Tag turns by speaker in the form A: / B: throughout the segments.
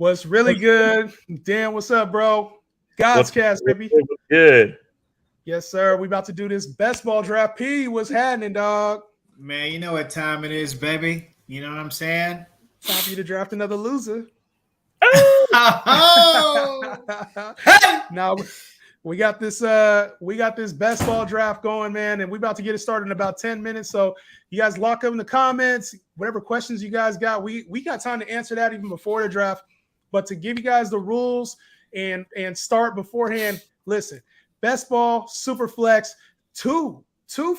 A: What's really good? Dan, what's up, bro? God's cast, baby.
B: Good.
A: Yes, sir. We about to do this best ball draft. P, what's happening, dog?
C: Man, you know what time it is, baby. You know what I'm saying?
A: Time for you to draft another loser.
C: Oh, hey!
A: Now we got this best ball draft going, man, and we about to get it started in about 10 minutes. So you guys lock up in the comments, whatever questions you guys got. We got time to answer that even before the draft. But to give you guys the rules and start beforehand, listen, best ball, super flex, two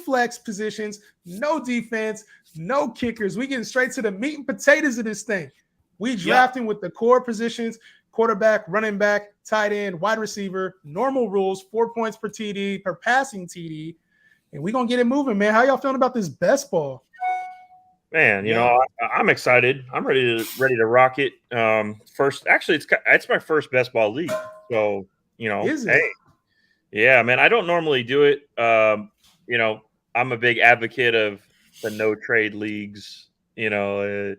A: flex positions, no defense, no kickers. We getting straight to the meat and potatoes of this thing. We drafting with the core positions: quarterback, running back, tight end, wide receiver, normal rules, 4 points per TD, per passing TD. And we're going to get it moving, man. How y'all feeling about this best ball?
B: Man, I'm excited. I'm ready to rock it. First, actually, it's my first best ball league. So,
A: Is it?
B: Hey, yeah, man, I don't normally do it. I'm a big advocate of the no trade leagues, putting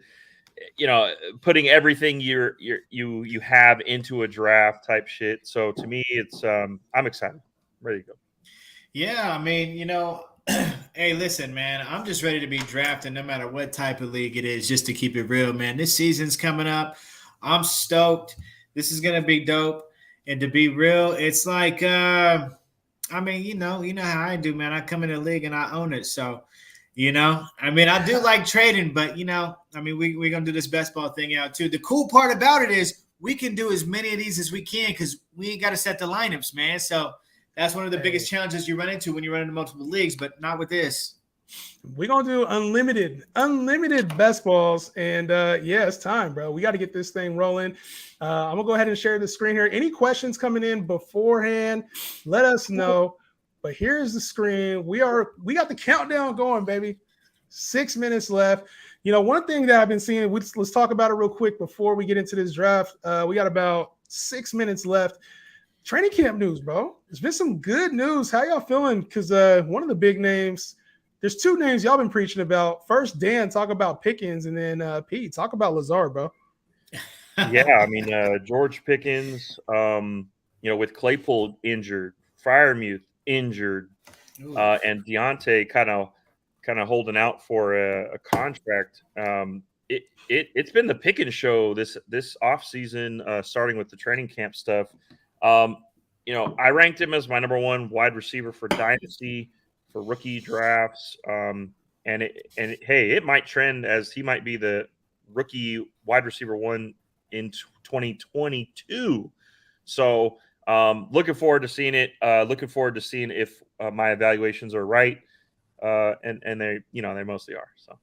B: everything you have into a draft type shit. So to me, it's I'm excited. Ready to go.
C: Yeah, I mean, hey, listen, man, I'm just ready to be drafted no matter what type of league it is, just to keep it real, man. This season's coming up. I'm stoked. This is going to be dope. And to be real, it's like, I mean, you know how I do, man. I come in the league and I own it. So, I mean, I do like trading, but, I mean, we're going to do this best ball thing out too. The cool part about it is we can do as many of these as we can because we ain't got to set the lineups, man. So that's one of the biggest challenges you run into when you run into multiple leagues, but not with this.
A: We're going to do unlimited best balls. And it's time, bro. We got to get this thing rolling. I'm going to go ahead and share the screen here. Any questions coming in beforehand, let us know. But here's the screen. We got the countdown going, baby. 6 minutes left. One thing that I've been seeing, let's talk about it real quick before we get into this draft. We got about 6 minutes left. Training camp news, bro. There's been some good news. How y'all feeling? Because one of the big names, there's two names y'all been preaching about. First, Dan, talk about Pickens, and then Pete, talk about Lazard, bro.
B: Yeah, I mean, George Pickens, with Claypool injured, Freiermuth injured, and Deontay kind of holding out for a contract. It's been the Pickens show this offseason, starting with the training camp stuff. I ranked him as my number one wide receiver for Dynasty, for rookie drafts. It might trend as he might be the rookie wide receiver one in 2022. So looking forward to seeing it. Looking forward to seeing if my evaluations are right. And they mostly are. So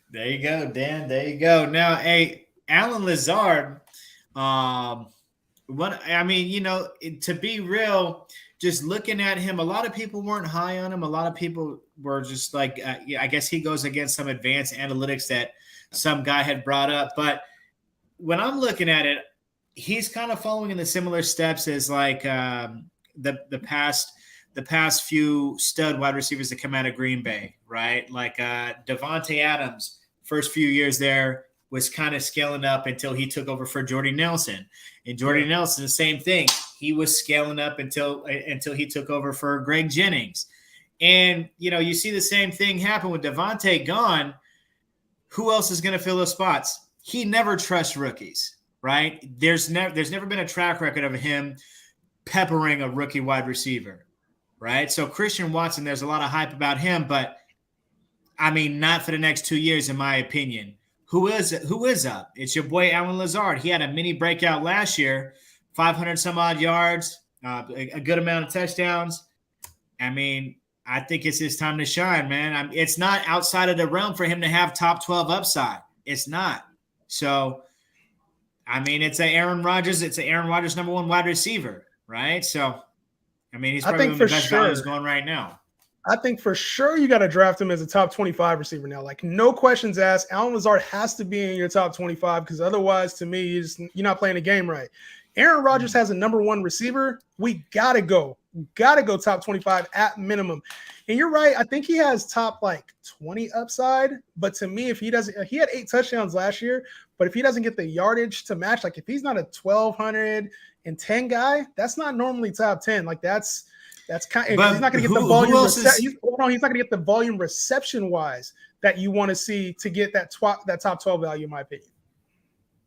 C: there you go, Dan. There you go. Now, hey, Alan Lazard. To be real, just looking at him, a lot of people weren't high on him. A lot of people were just like, I guess he goes against some advanced analytics that some guy had brought up. But when I'm looking at it, he's kind of following in the similar steps as like the past few stud wide receivers that come out of Green Bay, right? Like Devontae Adams, first few years there was kind of scaling up until he took over for Jordy Nelson. And Jordy Nelson, the same thing. He was scaling up until he took over for Greg Jennings. And, you see the same thing happen with Devontae gone. Who else is going to fill those spots? He never trusts rookies, right? There's never been a track record of him peppering a rookie wide receiver, right? So Christian Watson, there's a lot of hype about him, but I mean, not for the next 2 years, in my opinion. Who is up? It's your boy Alan Lazard. He had a mini breakout last year, 500 some odd yards, a good amount of touchdowns. I mean, I think it's his time to shine, man. It's not outside of the realm for him to have top 12 upside. It's not. So, I mean, it's an Aaron Rodgers number one wide receiver, right? So, I mean, he's probably one of the best values going right now.
A: I think for sure you got to draft him as a top 25 receiver now. Like, no questions asked. Alan Lazard has to be in your top 25 because otherwise, to me, you're not playing the game right. Aaron Rodgers has a number one receiver. We got to go got to go top 25 at minimum. And you're right. I think he has top like 20 upside. But to me, if he doesn't, he had 8 touchdowns last year. But if he doesn't get the yardage to match, like if he's not a 1,210 guy, that's not normally top 10. Like that's kind of, he's not going to get the volume. He's not going to get the volume reception wise that you want to see to get that top 12 value, in my opinion.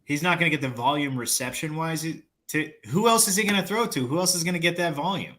C: He's not going to get the volume reception wise. Who else is he going to throw to? Who else is going to get that volume?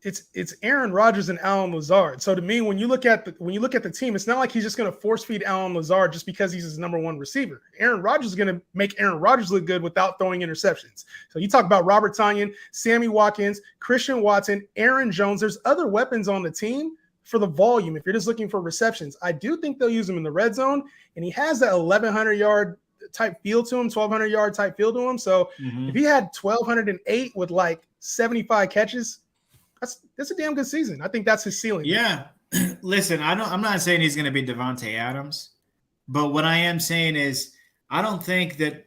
A: It's Aaron Rodgers and Allen Lazard. So to me, when you look at the team, it's not like he's just going to force feed Allen Lazard just because he's his number one receiver. Aaron Rodgers is going to make Aaron Rodgers look good without throwing interceptions. So you talk about Robert Tonyan, Sammy Watkins, Christian Watson, Aaron Jones. There's other weapons on the team for the volume. If you're just looking for receptions, I do think they'll use him in the red zone, and he has that 1,100-yard type feel to him, 1,200-yard type feel to him. So if he had 1,208 with like 75 catches, that's a damn good season. I think that's his ceiling.
C: Yeah. Listen, I'm not saying he's going to be Devontae Adams, but what I am saying is I don't think that.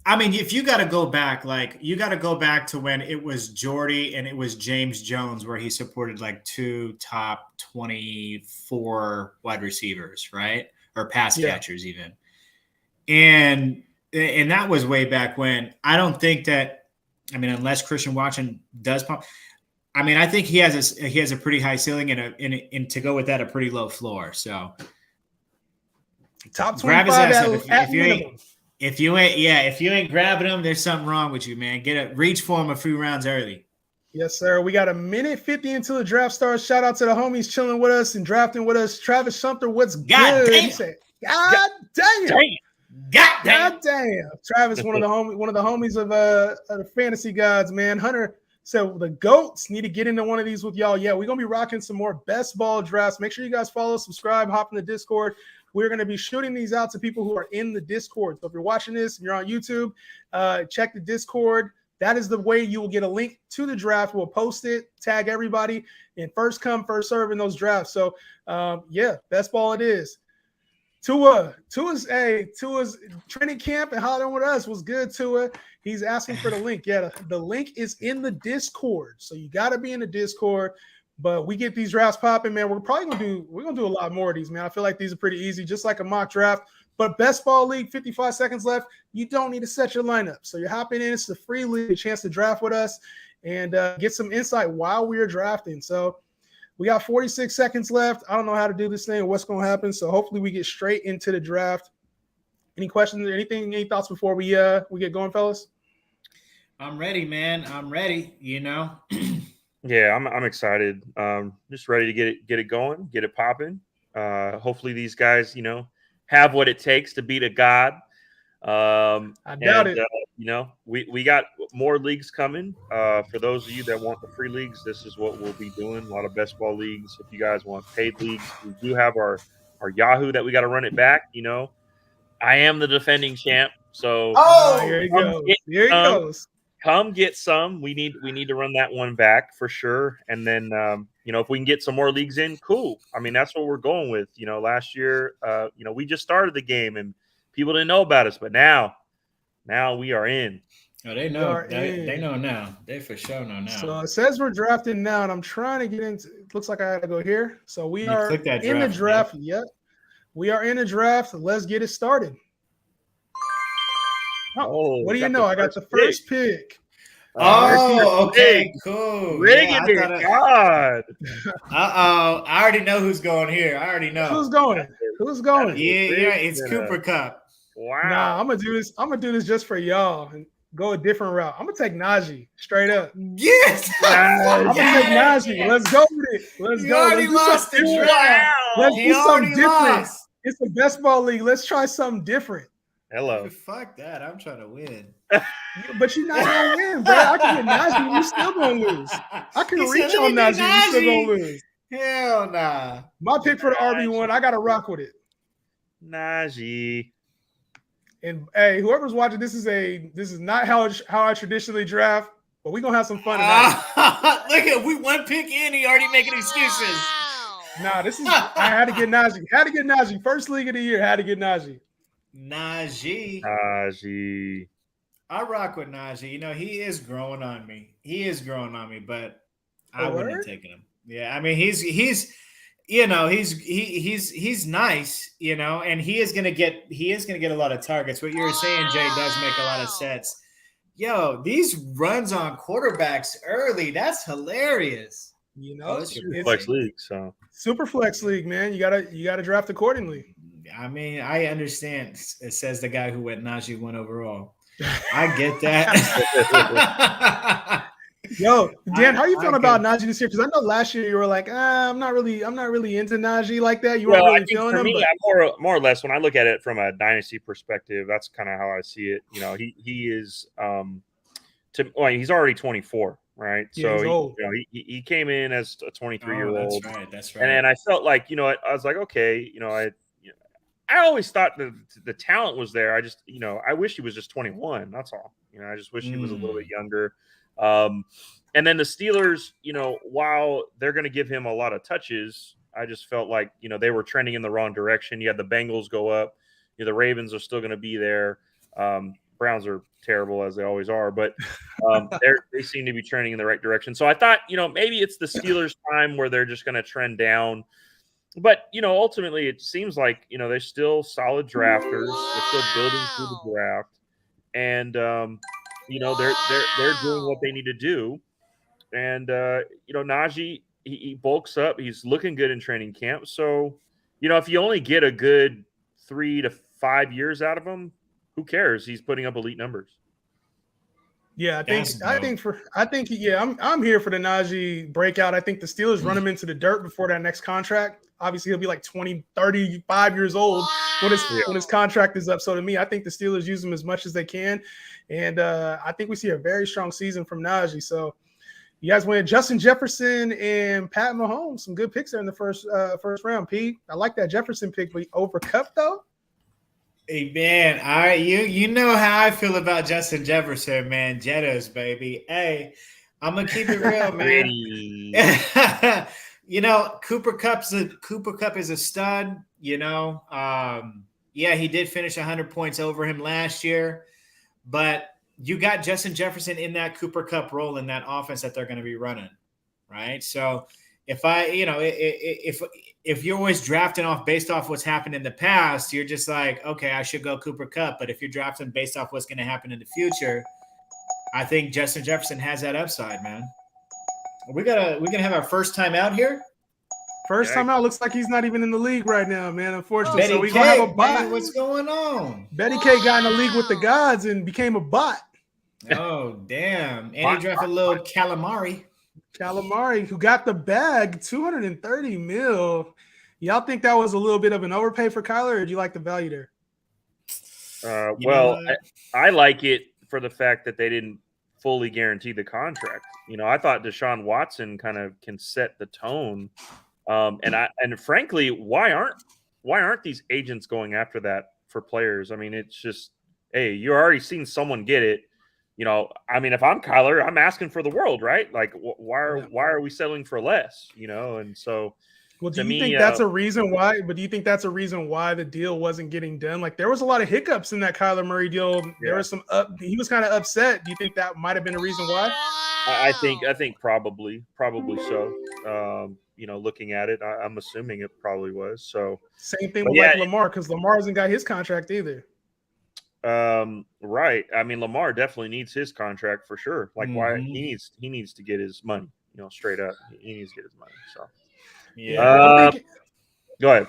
C: I mean, if you got to go back, like you got to go back to when it was Jordy and it was James Jones, where he supported like 2 top 24 wide receivers, right, or pass catchers even. And that was way back when. I don't think that. I mean, unless Christian Watson does pump. I mean, I think he has a pretty high ceiling and to go with that, a pretty low floor. So
A: top 25
C: if you ain't grabbing him, there's something wrong with you, man. Reach for him a few rounds early.
A: Yes, sir. We got a minute 50 until the draft starts. Shout out to the homies chilling with us and drafting with us. Travis Sumter, what's
C: God
A: good?
C: Damn.
A: He said, God damn. Travis, one of the homies of the fantasy gods, man. Hunter. So the GOATs need to get into one of these with y'all. Yeah, we're going to be rocking some more best ball drafts. Make sure you guys follow, subscribe, hop in the Discord. We're going to be shooting these out to people who are in the Discord. So if you're watching this and you're on YouTube, check the Discord. That is the way you will get a link to the draft. We'll post it, tag everybody, and first come, first serve in those drafts. So, best ball it is. Tua's training camp and hollering with us was good. Tua, he's asking for the link. Yeah, the link is in the Discord, so you got to be in the Discord. But we get these drafts popping, man. We're gonna do a lot more of these, man. I feel like these are pretty easy, just like a mock draft. But best ball league, 55 seconds left. You don't need to set your lineup, so you're hopping in. It's a free league, a chance to draft with us and get some insight while we are drafting. So. We got 46 seconds left. I don't know how to do this thing or what's going to happen. So hopefully we get straight into the draft. Any questions or anything? Any thoughts before we get going, fellas?
C: I'm ready, man. I'm ready.
B: Yeah, I'm excited. Just ready to get it going, get it popping. Hopefully these guys, have what it takes to beat a god.
A: I doubt it.
B: We got more leagues coming. For those of you that want the free leagues, this is what we'll be doing. A lot of best ball leagues. If you guys want paid leagues, we do have our Yahoo that we got to run it back. I am the defending champ, so
A: here he goes.
B: Come get some. We need to run that one back for sure. And then if we can get some more leagues in, cool. I mean, that's what we're going with. Last year, we just started the game and people didn't know about us, but now we are in.
C: Oh, they know. They know now. They for sure know now.
A: So it says we're drafting now, and I'm trying to get into. It looks like I got to go here. So we are in the draft. Man. Yep, we are in the draft. Let's get it started. What do you know? I got the first pick.
C: Oh, okay, cool.
B: God.
C: I already know who's going here. I already know
A: who's going.
C: Yeah, it's Cooper Kupp.
B: Wow.
A: Nah, I'm gonna do this just for y'all and go a different route. I'm gonna take Najee straight up.
C: Yes,
A: I'm gonna take Najee. Let's go with it. Let's go.
C: Already lost the draft.
A: Let's do something different. It's a best ball league. Let's try something different.
B: Hello.
C: Fuck that. I'm trying to win.
A: But you're not gonna win, bro. I can get Najee and you still gonna lose. I can reach on Najee and you still gonna lose.
C: Hell nah.
A: My pick for the RB1, I gotta rock with it.
B: Najee.
A: And hey, whoever's watching, this is not how I traditionally draft, but we're gonna have some fun tonight.
C: Look at we one pick in, he already making excuses.
A: Nah, I had to get Najee. First league of the year, had to get Najee.
C: Najee. I rock with Najee. You know, he is growing on me. But I wouldn't have taken him. Yeah, I mean, he's you know, he's nice, you know, and he is gonna get a lot of targets. What you're saying, Jay, does make a lot of sense. Yo, these runs on quarterbacks early, that's hilarious.
A: You know,
C: it's
B: Flex league, so
A: super flex league, man. You gotta draft accordingly.
C: I mean, I understand. It says the guy who went Najee 1 overall. I get that.
A: Yo, Dan, how are you feeling about Najee this year? Because I know last year you were like, I'm not really into Najee like that. You weren't really feeling him.
B: Me, more or less, when I look at it from a dynasty perspective, that's kind of how I see it. You know, he is he's already 24, right?
A: Yeah, so
B: he came in as a 23-year-old.
C: That's right.
B: And I felt like, you know, I was like, okay, you know, I always thought the talent was there. I just, you know, I wish he was just 21. That's all. You know, I just wish he was a little bit younger. And then the Steelers, you know, while they're going to give him a lot of touches, I just felt like, you know, they were trending in the wrong direction. You had the Bengals go up. You know, the Ravens are still going to be there. Browns are terrible as they always are, but they seem to be trending in the right direction. So I thought, you know, maybe it's the Steelers' time where they're just going to trend down. But, you know, ultimately it seems like, you know, they're still solid drafters. They're still building through the draft. And, you know, they're doing what they need to do. And, you know, Najee, he bulks up. He's looking good in training camp. So, you know, if you only get a good 3 to 5 years out of him, who cares? He's putting up elite numbers.
A: Yeah, I'm here for the Najee breakout. I think the Steelers run him into the dirt before that next contract. Obviously, he'll be like 20, 35 years old when his contract is up. So to me, I think the Steelers use him as much as they can. And I think we see a very strong season from Najee. So you guys went Justin Jefferson and Pat Mahomes. Some good picks there in the first round, P. I like that Jefferson pick, but over Cup, though?
C: Hey, man, you know how I feel about Justin Jefferson, man. Jettas, baby. Hey, I'm going to keep it real, man. You know, Cooper Kupp is a stud, you know. Yeah, he did finish 100 points over him last year, but you got Justin Jefferson in that Cooper Kupp role in that offense that they're going to be running, right? So if you're always drafting based off what's happened in the past, you're just like, okay, I should go Cooper Kupp. But if you're drafting based off what's going to happen in the future, I think Justin Jefferson has that upside, man. We're gonna have our first time out here.
A: First time out. Looks like he's not even in the league right now, man. Unfortunately,
C: so
A: we're gonna have a bot.
C: Man, what's going on?
A: Betty K got in the league with the Gawds and became a bot.
C: Oh damn! And he drafted a little calamari,
A: who got the bag, $230 million. Y'all think that was a little bit of an overpay for Kyler, or do you like the value there?
B: Well, I like it for the fact that they didn't fully guarantee the contract. You know, I thought Deshaun Watson kind of can set the tone. And frankly, why aren't these agents going after that for players? I mean, it's just, hey, you're already seen someone get it. You know, I mean, if I'm Kyler, I'm asking for the world, right? Like, why are we settling for less? You know, and so.
A: Well, do you think that's a reason why? But do you think that's a reason why the deal wasn't getting done? Like, there was a lot of hiccups in that Kyler Murray deal. There was some he was kind of upset. Do you think that might have been a reason why?
B: I think probably so. You know, looking at it, I'm assuming it probably was. So
A: same thing with like Lamar, because Lamar hasn't got his contract either.
B: Right. I mean, Lamar definitely needs his contract for sure. Like, why he needs to get his money. You know, straight up, he needs to get his money. So.
A: Yeah.
B: Go ahead.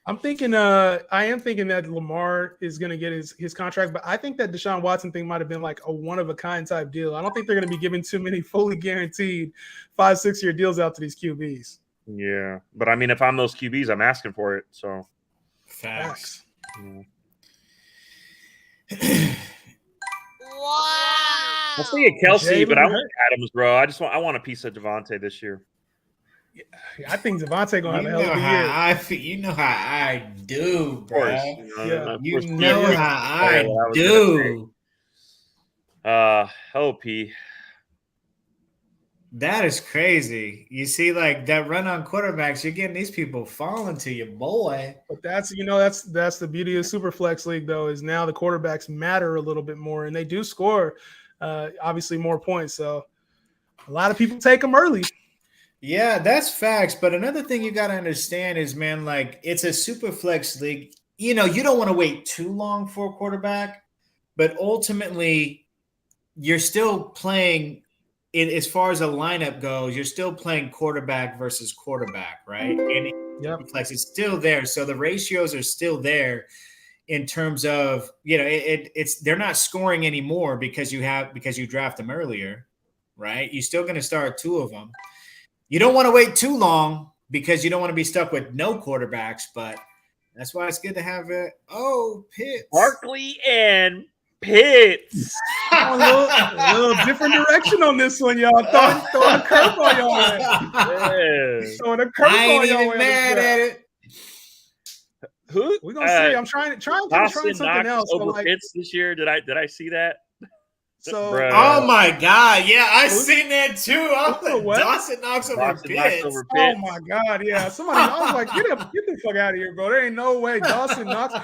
A: I am thinking that Lamar is going to get his contract, but I think that Deshaun Watson thing might have been like a one-of-a-kind type deal. I don't think they're going to be giving too many fully guaranteed 5-6 year deals out to these QBs.
B: Yeah, but I mean, if I'm those QBs, I'm asking for it. So
C: facts.
B: Yeah. Wow. I'll see Kelsey, but I want Adams, bro. I want a piece of Devontae this year.
A: Yeah, I think Devontae gonna have a hell of a year.
C: You know how I do, bro. You know how I do.
B: OP.
C: That is crazy. You see, like that run on quarterbacks, you're getting these people falling to you, boy.
A: But that's that's the beauty of Superflex League, though, is now the quarterbacks matter a little bit more, and they do score obviously more points. So a lot of people take them early.
C: Yeah, that's facts. But another thing you got to understand is, man, like it's a super flex league. You know, you don't want to wait too long for a quarterback, but ultimately, you're still playing it as far as a lineup goes. You're still playing quarterback versus quarterback, right? And
A: Yep.
C: flex is still there, so the ratios are still there in terms of it's they're not scoring anymore because you draft them earlier, right? You're still going to start two of them. You don't want to wait too long because you don't want to be stuck with no quarterbacks, but that's why it's good to have it. Oh, Pitts.
B: Barkley and Pitts.
A: A little different direction on this one, y'all. Throwing a curveball y'all way.
B: Yeah.
A: Throwing a
C: I
A: curveball
C: ain't
A: y'all
C: even
A: way.
C: mad at it.
B: Who?
A: We're gonna see. I'm trying
B: Dawson
A: something
B: Knox
A: else.
B: over
A: So like,
B: Pitts this year. Did I see that?
A: so
B: Bruh.
C: Oh my God! Yeah, I seen that too.
A: What?
C: Dawson knocks over
B: Dawson Knox
C: Pitts.
B: over
A: oh
B: Pitts.
A: my god, yeah. Somebody, I was like, get the fuck out of here, bro. There ain't no way. Dawson Knox.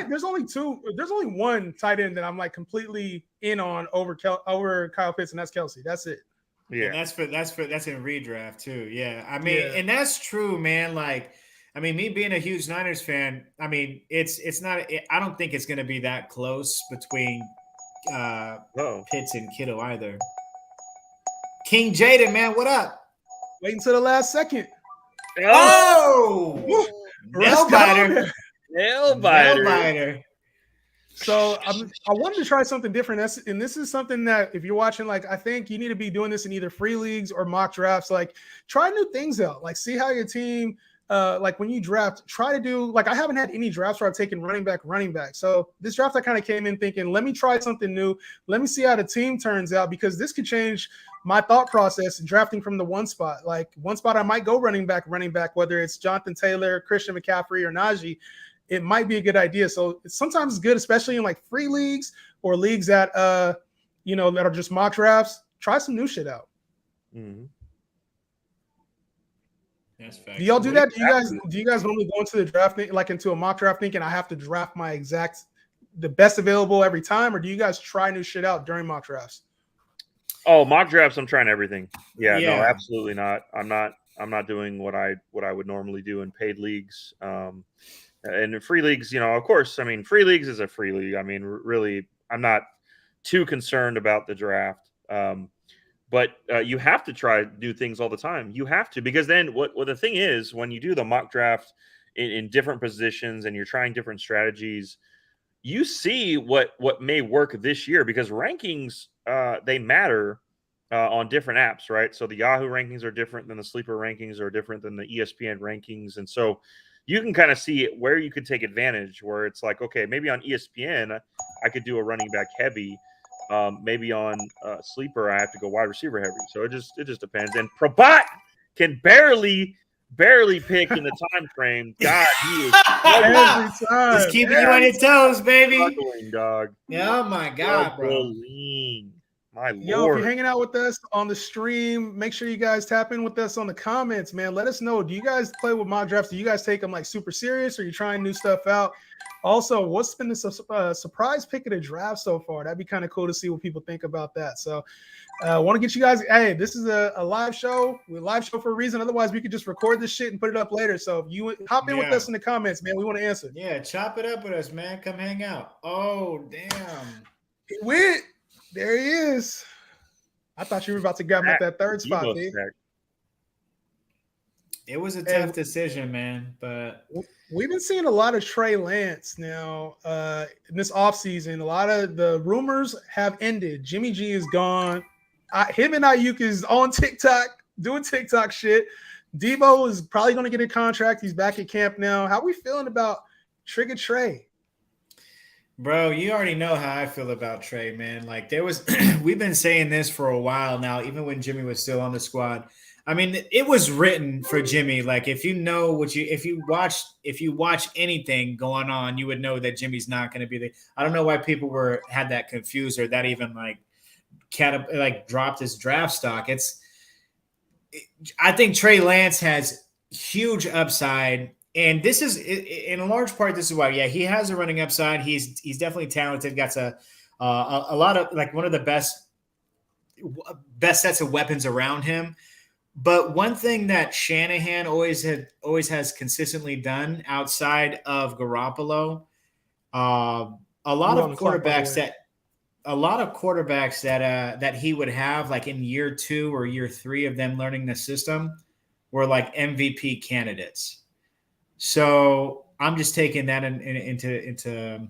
A: There's only one tight end that I'm like completely in on over Kyle Pitts, and that's Kelsey. That's it.
C: Yeah,
B: Yeah.
C: and that's in redraft too. Yeah, I mean,
A: Yeah.
C: and that's true, man. Like, I mean, me being a huge Niners fan, I mean, it's not. I don't think it's going to be that close between
B: Oh.
C: Pitts and Kittle either. King Jaden, man, what up?
A: Wait until the last second.
C: Oh, nail
A: Let's
C: biter,
A: go.
B: Nail
C: nail
B: biter.
C: biter.
A: So I wanted to try something different. And this is something that if you're watching, like I think you need to be doing this in either free leagues or mock drafts. Like try new things out. Like see how your team, like when you draft, try to do like I haven't had any drafts where I've taken running back. So this draft I kind of came in thinking, let me try something new. Let me see how the team turns out because this could change my thought process in drafting from the one spot. Like one spot I might go running back, whether it's Jonathan Taylor, Christian McCaffrey, or Najee. It might be a good idea. So it's sometimes good, especially in like free leagues or leagues that that are just mock drafts. Try some new shit out.
B: Mm-hmm.
C: That's fact.
A: Do y'all do that? Do you guys normally go into the draft like into a mock draft thinking I have to draft the best available every time, or do you guys try new shit out during mock drafts?
B: Oh, mock drafts. I'm trying everything. Yeah,
C: Yeah.
B: no, absolutely not. I'm not doing what I would normally do in paid leagues. And in free leagues, of course, I mean, free leagues is a free league. I mean, really, I'm not too concerned about the draft. But you have to try new things all the time. You have to, because then what the thing is, when you do the mock draft in different positions and you're trying different strategies, you see what may work this year because rankings, they matter on different apps, right? So the Yahoo rankings are different than the Sleeper rankings are different than the ESPN rankings. And so you can kind of see where you could take advantage, where it's like, okay, maybe on ESPN, I could do a running back heavy. Maybe on Sleeper, I have to go wide receiver heavy. So it just depends. And Prabhat can barely pick in the time frame. God, he is
A: Every time.
C: Just keeping you on your toes, baby.
B: struggling, dog.
C: Oh my God, bro.
B: Struggling. My
A: Yo,
B: Lord.
A: if you're hanging out with us on the stream, make sure you guys tap in with us on the comments, man. Let us know. Do you guys play with mock drafts? Do you guys take them like super serious? Or are you trying new stuff out? Also, what's been the surprise pick of the draft so far? That'd be kind of cool to see what people think about that. So I want to get you guys, hey, this is a live show. We're a live show for a reason. Otherwise, we could just record this shit and put it up later. So if you hop in with us in the comments, man, we want to answer.
C: Yeah, chop it up with us, man. Come hang out. Oh, damn.
A: He went. There he is. I thought you were about to grab him at that third spot, dude.
C: It was a tough decision, man. But
A: we've been seeing a lot of Trey Lance now in this offseason. A lot of the rumors have ended. Jimmy G is gone. Him and Ayuk is on TikTok, doing TikTok shit. Debo is probably going to get a contract. He's back at camp now. How are we feeling about Trigger Trey?
C: Bro, you already know how I feel about Trey, man. Like we've been saying this for a while now, even when Jimmy was still on the squad. I mean, it was written for Jimmy. Like if you watch anything going on, you would know that Jimmy's not going to be I don't know why people had that confused or that even dropped his draft stock. I think Trey Lance has huge upside. And this is, in a large part, this is why, yeah, he has a running upside. He's definitely talented. Got a lot of, like, one of the best sets of weapons around him. But one thing that Shanahan always has consistently done outside of Garoppolo, a lot of quarterbacks that he would have, like in year 2 or year 3 of them learning the system, were like MVP candidates. So I'm just taking that into,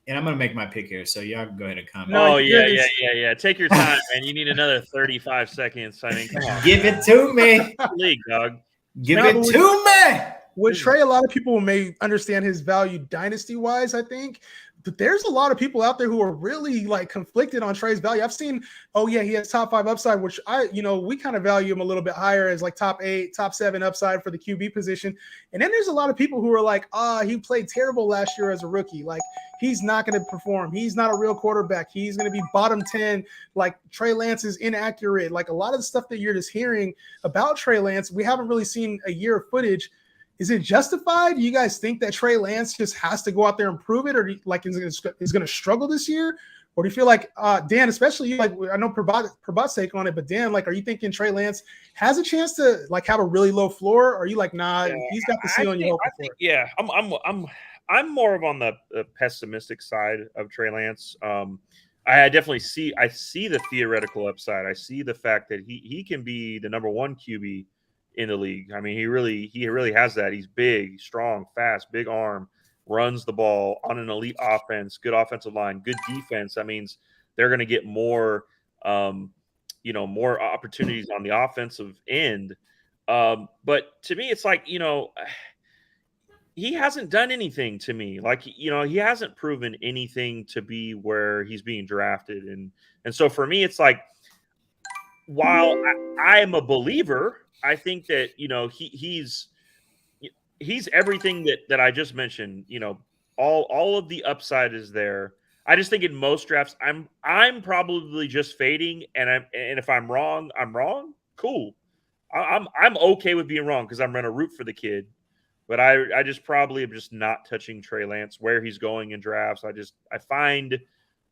C: and I'm going to make my pick here. So y'all can go ahead and comment.
B: No, yeah. Take your time, man. You need another 35 seconds. I mean, come on.
C: Give it to me.
B: League, dog.
C: Give it to me.
A: With Trey, a lot of people may understand his value dynasty-wise, I think. But there's a lot of people out there who are really like conflicted on Trey's value. I've seen, he has top 5 upside, which we kind of value him a little bit higher as like top 8, top 7 upside for the QB position. And then there's a lot of people who are like, he played terrible last year as a rookie. Like, he's not going to perform. He's not a real quarterback. He's going to be bottom 10. Like, Trey Lance is inaccurate. Like, a lot of the stuff that you're just hearing about Trey Lance, we haven't really seen a year of footage. Is it justified? Do you guys think that Trey Lance just has to go out there and prove it, or is going to struggle this year? Or do you feel like Dan, especially you, like, I know Prabat's take on it, but Dan, like, are you thinking Trey Lance has a chance to like have a really low floor? Or are you like, nah, he's got the ceiling you hoping for?
B: Yeah, I'm more of on the pessimistic side of Trey Lance. I definitely see the theoretical upside. I see the fact that he can be the number 1 QB in the league. I mean, he really has that. He's big, strong, fast, big arm, runs the ball on an elite offense, good offensive line, good defense. That means they're going to get more, more opportunities on the offensive end. But to me, it's like, he hasn't done anything to me. Like, he hasn't proven anything to be where he's being drafted. And so for me, it's like, while I am a believer, I think that, he's everything that I just mentioned. All of the upside is there. I just think in most drafts, I'm probably just fading, and if I'm wrong, I'm wrong. Cool. I'm okay with being wrong because I'm going to root for the kid. But I just probably am just not touching Trey Lance where he's going in drafts. I find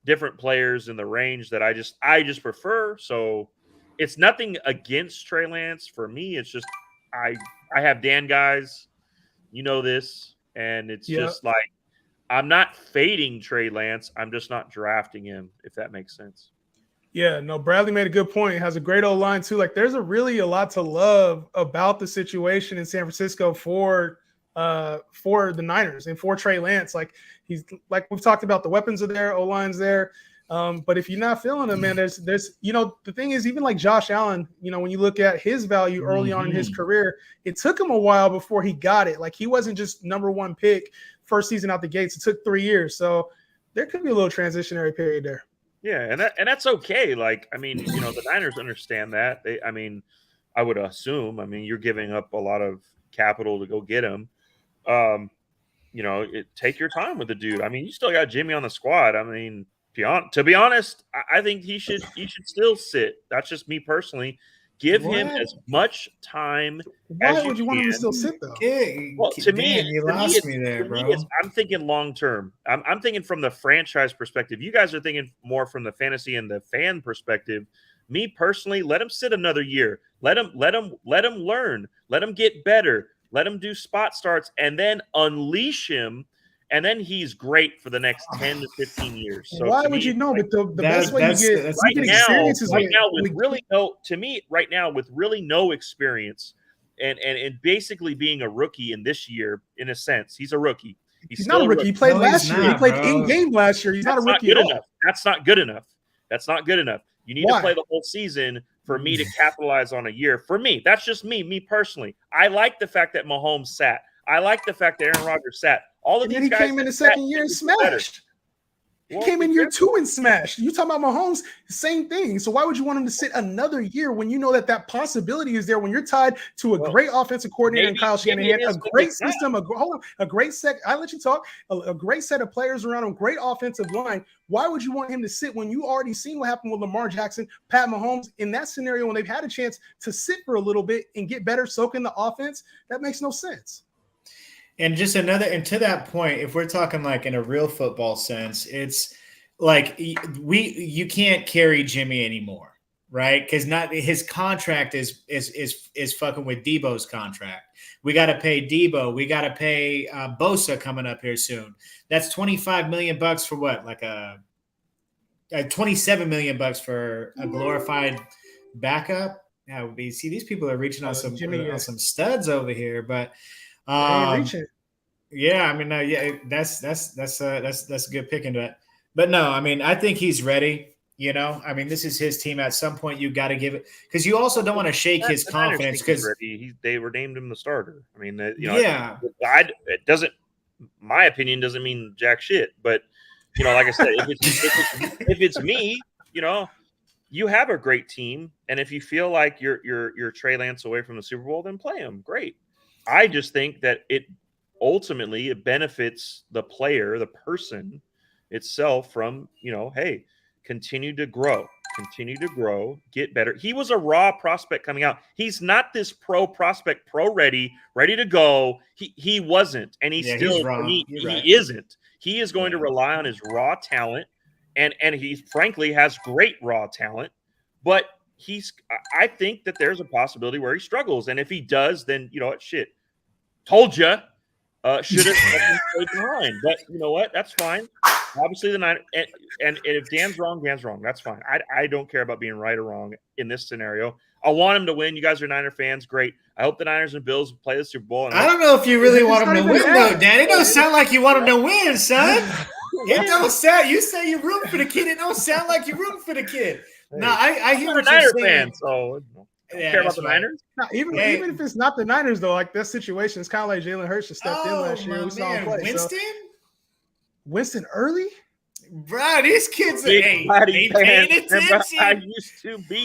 B: different players in the range that I just prefer. So it's nothing against Trey Lance. For me, it's just I have Dan guys, this, and it's just like I'm not fading Trey Lance. I'm just not drafting him, if that makes sense.
A: Yeah, no, Bradley made a good point. He has a great old line too. Like, there's really a lot to love about the situation in San Francisco for the Niners and for Trey Lance. Like, he's, like we've talked about, the weapons are there, O-line's there. But if you're not feeling him, man, there's the thing is, even like Josh Allen, when you look at his value early on in his career, it took him a while before he got it. Like, he wasn't just number 1 pick first season out the gates. It took 3 years. So there could be a little transitionary period there.
B: Yeah, and that's okay. Like, I mean, the Niners understand that. I would assume. I mean, you're giving up a lot of capital to go get him. Take your time with the dude. I mean, you still got Jimmy on the squad. I mean, to be honest, I think he should still sit. That's just me personally. Give him as much time as you can. Why would you want him to
A: still sit, though?
B: Well, to me, you lost me there, bro. I'm thinking long term. I'm thinking from the franchise perspective. You guys are thinking more from the fantasy and the fan perspective. Me personally, let him sit another year. Let him learn. Let him get better. Let him do spot starts, and then unleash him. And then he's great for the next 10 to 15 years. So
A: why would you know? But the best way you get experience is
B: right now with really no experience and basically being a rookie in this year, in a sense, he's a rookie.
A: He's not a rookie. He played last year. He played in game last year. He's not a rookie at all.
B: That's not good enough. That's not good enough. You need to play the whole season for me to capitalize on a year. For me, that's just me personally. I like the fact that Mahomes sat. I like the fact that Aaron Rodgers sat. All of these guys
A: came in the second year and smashed. He came in year 2 and smashed. You talking about Mahomes, same thing. So why would you want him to sit another year when you know that possibility is there when you're tied to a great offensive coordinator in Kyle Shanahan, a great system, a great set. I'll let you talk. A great set of players around him, great offensive line. Why would you want him to sit when you already seen what happened with Lamar Jackson, Pat Mahomes in that scenario when they've had a chance to sit for a little bit and get better, soak in the offense? That makes no sense.
C: And just and to that point, if we're talking like in a real football sense, it's like you can't carry Jimmy anymore, right? Because not his contract is fucking with Debo's contract. We got to pay Debo. We got to pay Bosa coming up here soon. That's $25 million for what? Like a $27 million for a glorified backup. Yeah, see, these people are reaching on some studs over here, but. Yeah, I mean, that's a good pick into it. But no, I mean, I think he's ready. You know, I mean, this is his team. At some point, you got to give it because you also don't want to shake his confidence because
B: they were named him the starter. I mean,
C: it
B: doesn't. My opinion doesn't mean jack shit. But like I said, if it's me, you have a great team, and if you feel like you're Trey Lance away from the Super Bowl, then play him. Great. I just think that it benefits the player, the person itself from, hey, continue to grow, get better. He was a raw prospect coming out. He's not this pro prospect, ready to go. He wasn't, and he isn't. He is going to rely on his raw talent, and he frankly has great raw talent, but I think that there's a possibility where he struggles. And if he does, then shit. Told you. Should have stayed behind. But you know what? That's fine. Obviously the Niners and if Dan's wrong, That's fine. I don't care about being right or wrong in this scenario. I want him to win. You guys are Niner fans. Great. I hope the Niners and Bills play the Super Bowl.
C: I don't know if you really want him to win, though, Dan. It don't sound like you want him to win, son. It don't sound. You say you're rooting for the kid. It don't sound like you're rooting for the kid. No, I hear what you're saying.
B: So care about the Niners?
A: No, even if it's not the Niners, though, like that situation, it's kind of like Jalen Hurts just stepped in last year.
C: Winston?
A: Winston early?
C: Bro, these kids ain't paying attention.
B: I used to be.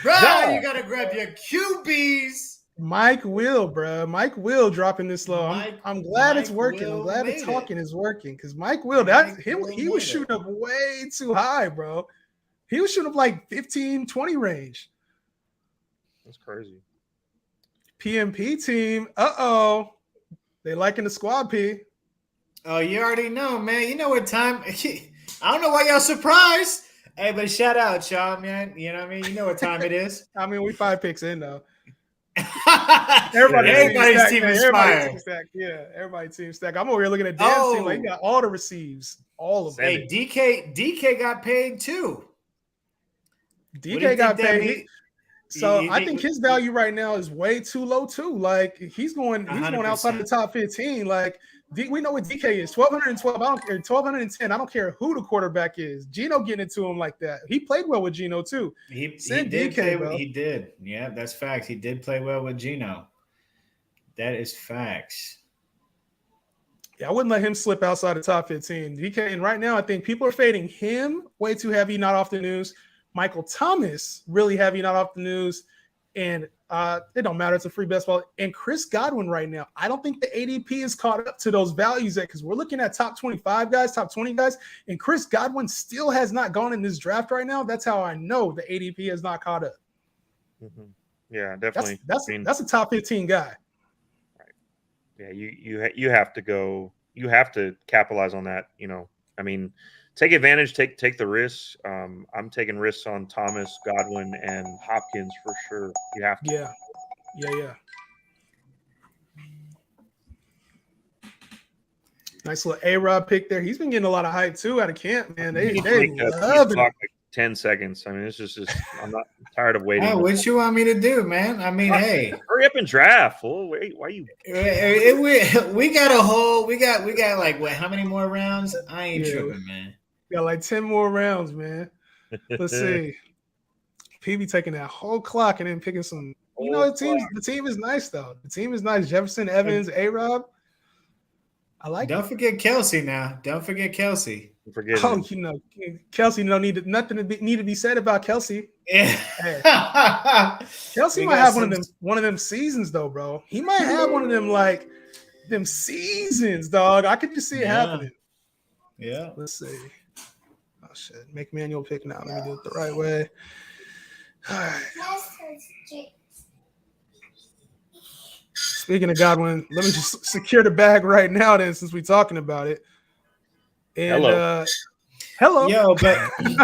C: Bro, you got to grab your QBs.
A: Mike Will, bro. Mike Will dropping this low. I'm glad it's working. I'm glad the talking is working because Mike Will, he was shooting up way too high, bro. He was shooting up like 15, 20 range.
B: That's crazy.
A: PMP team. Uh-oh. They liking the squad, P.
C: Oh, you already know, man. You know what time. I don't know why y'all surprised. Hey, but shout out, y'all, man. You know what I mean? You know what time it is.
A: I mean, we 5 picks in, though.
C: Everybody's team is fired.
A: Yeah, everybody's team stack. I'm over here looking at Dan's team like he got all the receives. All of them.
C: Hey, DK got paid, too.
A: DK got paid. So I think his value right now is way too low too. Like he's going outside the top 15. Like we know what DK is 1,212. I don't care 1,210. I don't care who the quarterback is. Geno getting it to him like that. He played well with Geno too.
C: He did. He did. Yeah, that's facts. He did play well with Geno. That is facts.
A: Yeah, I wouldn't let him slip outside the top 15. DK, and right now I think people are fading him way too heavy, not off the news. Michael Thomas, really heavy, not off the news. And it don't matter. It's a free best ball. And Chris Godwin right now, I don't think the ADP is caught up to those values yet because we're looking at top 25 guys, top 20 guys. And Chris Godwin still has not gone in this draft right now. That's how I know the ADP has not caught up.
B: Mm-hmm. Yeah, definitely.
A: That's a top 15 guy.
B: Right. Yeah, you have to go. You have to capitalize on that. I mean, take advantage, take the risks. I'm taking risks on Thomas, Godwin, and Hopkins for sure. You have to.
A: Yeah. Nice little A-Rod pick there. He's been getting a lot of hype too out of camp, man. They love it.
B: Like 10 seconds. I mean, it's just I'm tired of waiting.
C: Oh, what you want me to do, man? I mean, hey,
B: hurry up and draft. Well, wait, why you?
C: We got like what? How many more rounds? I ain't tripping, man.
A: Got like 10 more rounds, man. Let's see. PB taking that whole clock and then picking some. The team is nice though. The team is nice. Jefferson, Evans, A-Rob. I like
C: Don't
A: it.
C: forget Kelsey now. Don't forget Kelsey.
B: Forget
A: Oh,
B: it.
A: Kelsey don't need nothing need to be said about Kelsey.
C: Yeah.
A: Hey, Kelsey
C: We
A: might
C: got
A: have
C: some-
A: one of them seasons though, bro. He might have one of them like them seasons, dog. I could just see it happening.
C: Yeah.
A: Let's see. Oh shit. Make manual pick now. Let me do it the right way. All right. Speaking of Godwin, let me just secure the bag right now then since we're talking about it. And hello.
C: Yo, but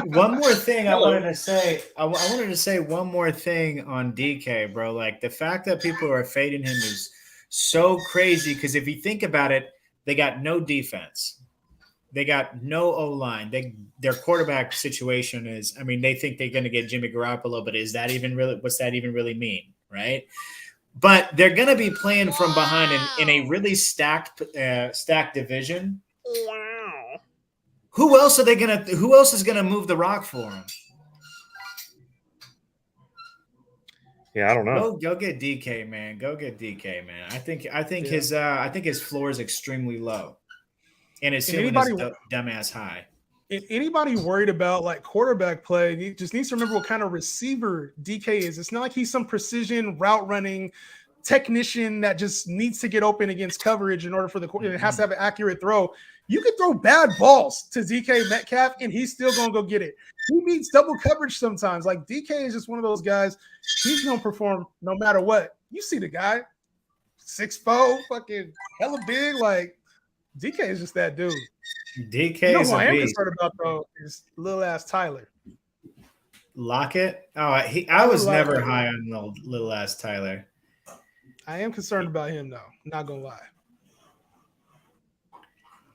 C: one more thing I
B: Hello.
C: wanted to say. I wanted to say one more thing on DK, bro. Like the fact that people are fading him is so crazy because if you think about it, they got no defense. They got no O-line. Their quarterback situation is, I mean, they think they're going to get Jimmy Garoppolo, but is that even really, what's that even really mean, right? But they're going to be playing from behind in a really stacked division.
B: Wow.
C: Who else is going to move the rock for him?
B: Yeah, I don't know.
C: Go get DK, man. Go get DK, man. I think his floor is extremely low. And his ceiling is dumbass high.
A: Anybody worried about like quarterback play, you just needs to remember what kind of receiver DK is. It's not like he's some precision route running technician that just needs to get open against coverage in order for it has to have an accurate throw. You can throw bad balls to DK Metcalf and he's still gonna go get it. He needs double coverage sometimes. Like DK is just one of those guys. He's gonna perform no matter what. You see the guy, 6'4", fucking hella big. Like DK is just that dude.
C: DK
A: you know
C: is
A: who I am
C: beast.
A: concerned about though is little ass Tyler.
C: Lockett? Oh, I was never high on little ass Tyler.
A: I am concerned about him though. Not gonna lie.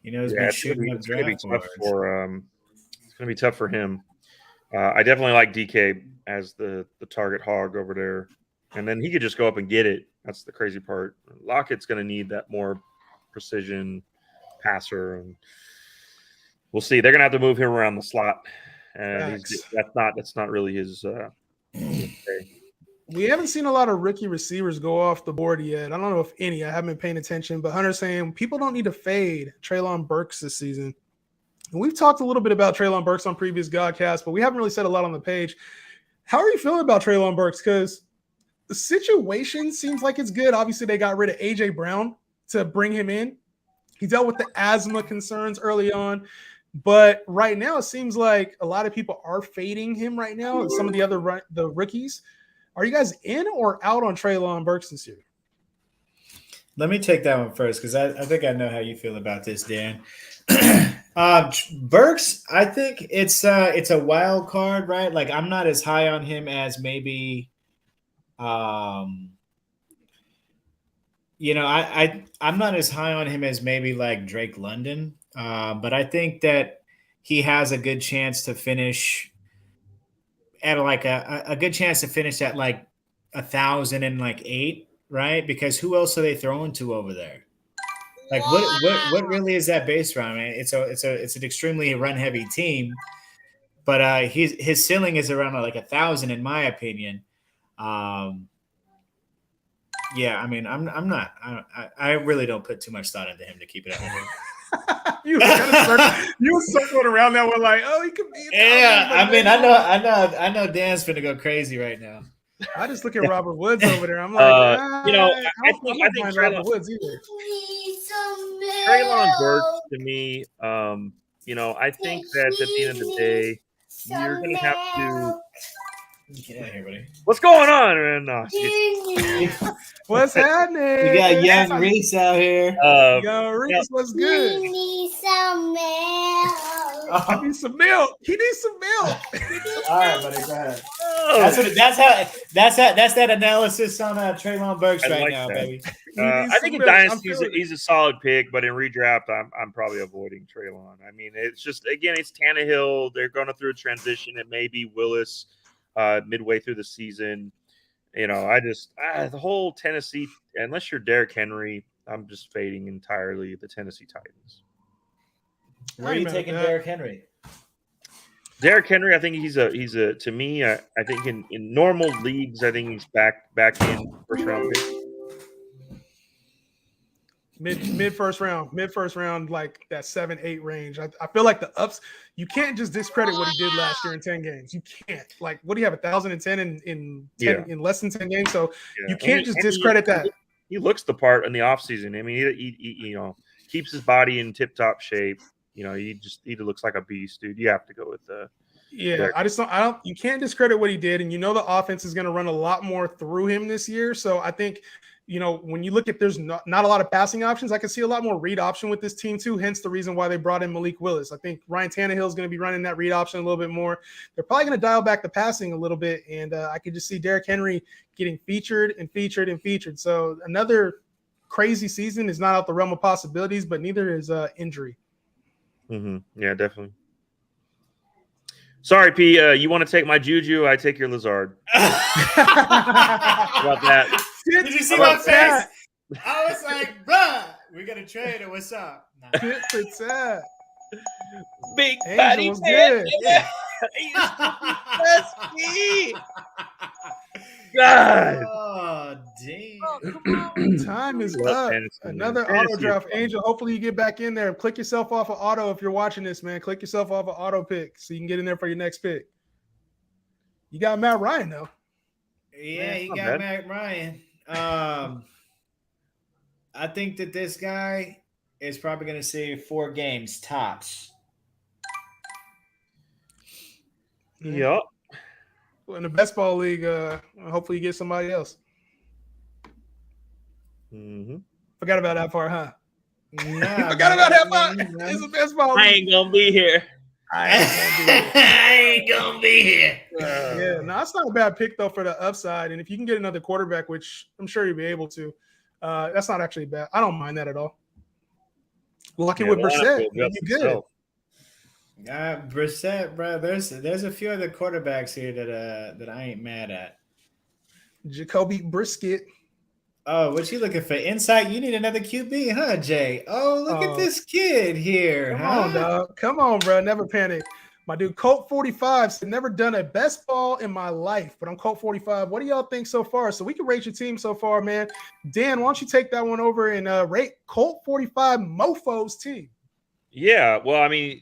C: You know, he's
B: Yeah,
C: been
B: it's
C: shooting up
B: gonna be
C: draft
B: tough
C: boards.
B: it's gonna be tough for him. I definitely like DK as the target hog over there, and then he could just go up and get it. That's the crazy part. Lockett's gonna need that more precision passer, and we'll see. They're gonna have to move him around the slot, and that's not really his.
A: We haven't seen a lot of rookie receivers go off the board yet. I don't know if any. I haven't been paying attention, but Hunter's saying people don't need to fade Treylon Burks this season. And we've talked a little bit about Treylon Burks on previous Godcasts, but we haven't really said a lot on the page. How are you feeling about Treylon Burks? Because the situation seems like it's good. Obviously, they got rid of A.J. Brown to bring him in. He dealt with the asthma concerns early on. But right now, it seems like a lot of people are fading him right now. And some of the rookies. Are you guys in or out on Treylon Burks this year?
C: Let me take that one first because I think I know how you feel about this, Dan. Burks, I think it's a wild card, right? Like I'm not as high on him as maybe, I'm not as high on him as maybe like Drake London, but I think that he has a good chance to finish at like a good chance to finish at like 1,008, right? Because who else are they throwing to over there? Like what really is that base round? I mean, it's an extremely run heavy team, but his ceiling is around like 1,000 in my opinion. Yeah, I mean, I really don't put too much thought into him to keep it at
A: you were circling around that one like, oh, he could be.
C: Yeah, I mean, I know Dan's finna go crazy right now.
A: I just look at Robert Woods over there. I'm like,
B: I think
A: Robert Woods either.
B: Treylon Burks to me, I think that at the end of the day, you're gonna have to.
C: Get out of here, buddy.
B: What's going on? No,
A: What's happening?
C: We got young Reese out here.
A: Young Reese, what's good?
D: We need some milk.
A: I need some milk. He needs some milk.
C: All right, buddy, go ahead. That's that analysis on Treylon Burks right now,
B: that.
C: baby.
B: I think in Dynasty he's a solid pick, but in redraft, I'm probably avoiding Treylon. I mean, it's just again, it's Tannehill. They're going through a transition. It may be Willis midway through the season. The whole Tennessee, unless you're Derrick Henry, I'm just fading entirely the Tennessee Titans.
C: Where are you taking Derrick Henry?
B: Derrick Henry, I think he's a to me, I think in normal leagues, I think he's back in first round pick.
A: Mid first round, like that 7-8 range. I feel like the ups. You can't just discredit what he did last year in 10 games. You can't. Like, what do you have? 1,010 in less than 10 games. So you can't just discredit that.
B: He looks the part in the offseason. I mean, he keeps his body in tip top shape. He looks like a beast, dude. You have to go with the.
A: Yeah, I don't. You can't discredit what he did, and the offense is going to run a lot more through him this year. So I think. When you look at there's not a lot of passing options, I can see a lot more read option with this team too. Hence the reason why they brought in Malik Willis. I think Ryan Tannehill is going to be running that read option a little bit more. They're probably going to dial back the passing a little bit, and I could just see Derrick Henry getting featured. So another crazy season is not out the realm of possibilities, but neither is injury.
B: Mm-hmm. Yeah, definitely. Sorry, P. You want to take my Juju? I take your Lazard. How about that?
C: Did you see my face? I was like, bruh, we're going to trade or what's up? Nah.
A: Tit for tat.
B: Big
A: Angel was good.
B: Yeah. God.
C: Oh, damn.
A: Time is up. Another auto draft. Angel, hopefully you get back in there. Click yourself off of auto if you're watching this, man. Click yourself off of auto pick so you can get in there for your next pick. You got Matt Ryan, though.
C: Yeah, you got Matt Ryan. I think that this guy is probably going to see 4 games tops.
B: Yep.
A: In the best ball league, hopefully you get somebody else.
B: Mm-hmm.
A: Forgot about that part, huh?
C: Nah,
A: forgot about that part. It's the best ball league.
B: I ain't gonna be here.
C: I ain't gonna be here.
A: Yeah, no, that's not a bad pick though for the upside. And if you can get another quarterback, which I'm sure you'll be able to, that's not actually bad. I don't mind that at all. Lucky with Brissett, you'll be good.
C: Brissett, bro. There's a few other quarterbacks here that I ain't mad at.
A: Jacoby Brisket.
C: Oh, what you looking for? Insight? You need another QB, huh, Jay? Oh, look at this kid here.
A: Come on, dog. Come on, bro. Never panic. My dude, Colt 45 said, never done a best ball in my life, but I'm Colt 45. What do y'all think so far? So we can rate your team so far, man. Dan, why don't you take that one over and rate Colt 45 Mofo's team?
B: Yeah, well, I mean,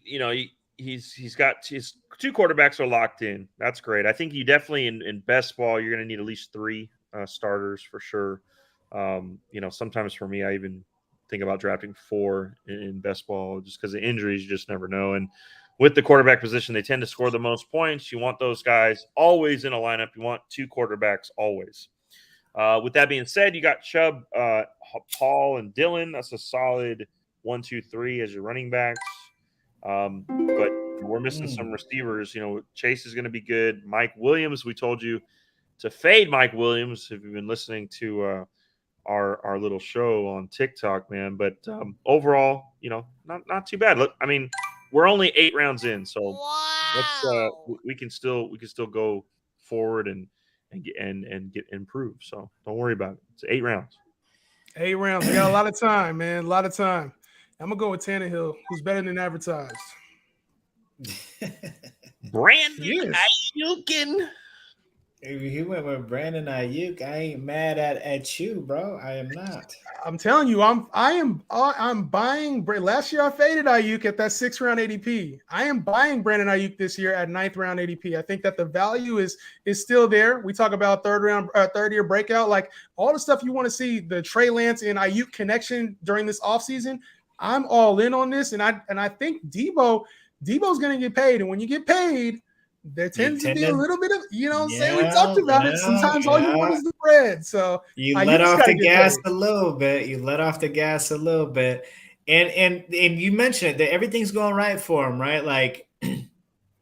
B: he's got his 2 quarterbacks are locked in. That's great. I think you definitely in best ball you're going to need at least 3 starters for sure. Sometimes for me, I even think about drafting 4 in best ball just because of injuries. You just never know. And with the quarterback position, they tend to score the most points. You want those guys always in a lineup. You want 2 quarterbacks always. With that being said, you got Chubb, Paul, and Dylan. That's a solid 1, 2, 3 as your running backs. But we're missing some receivers. Chase is going to be good. Mike Williams, we told you to fade Mike Williams if you've been listening to our little show on TikTok, man. But overall, not too bad. Look, I mean, we're only 8 rounds in, so we can still go forward and get improved. So don't worry about it. It's 8 rounds.
A: 8 rounds. We got a lot of time, man. A lot of time. I'm gonna go with Tannehill, who's better than advertised.
B: Brandon Ayukin.
C: He went with Brandon Ayuk. I ain't mad at you, bro. I am not.
A: I'm telling you, I'm buying. Last year I faded Ayuk at that 6th round ADP. I am buying Brandon Ayuk this year at 9th round ADP. I think that the value is still there. We talk about third year breakout, like all the stuff you want to see, the Trey Lance and Ayuk connection during this offseason. I'm all in on this, and I think Debo's going to get paid, and when you get paid, there tends to be a little bit of, we talked about it. Sometimes all you want is the bread. So
C: you let off the gas a little bit. You let off the gas a little bit. And you mentioned that everything's going right for him, right? Like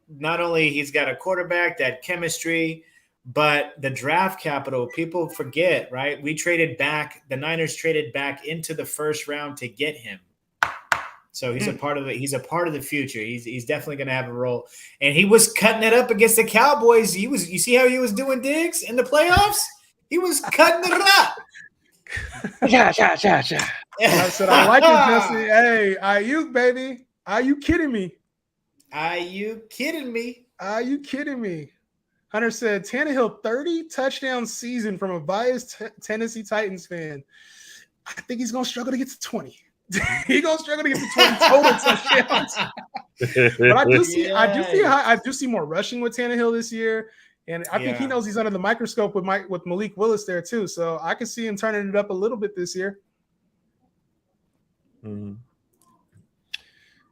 C: not only he's got a quarterback, that chemistry, but the draft capital, people forget, right? The Niners traded back into the 1st round to get him. So he's a part of it. He's a part of the future. He's definitely going to have a role. And he was cutting it up against the Cowboys. You see how he was doing Diggs in the playoffs? He was cutting it up.
B: Yeah.
A: I said I like it, Jesse. Hey, Ayuk, baby. Are you kidding me?
C: Are you kidding me?
A: Are you kidding me? Hunter said Tannehill 30 touchdown season from a biased Tennessee Titans fan. I think he's gonna struggle to get to 20. He's gonna struggle to get to 20 total touchdowns. But I do see more rushing with Tannehill this year. And I think he knows he's under the microscope with Malik Willis there too. So I can see him turning it up a little bit this year.
B: Mm.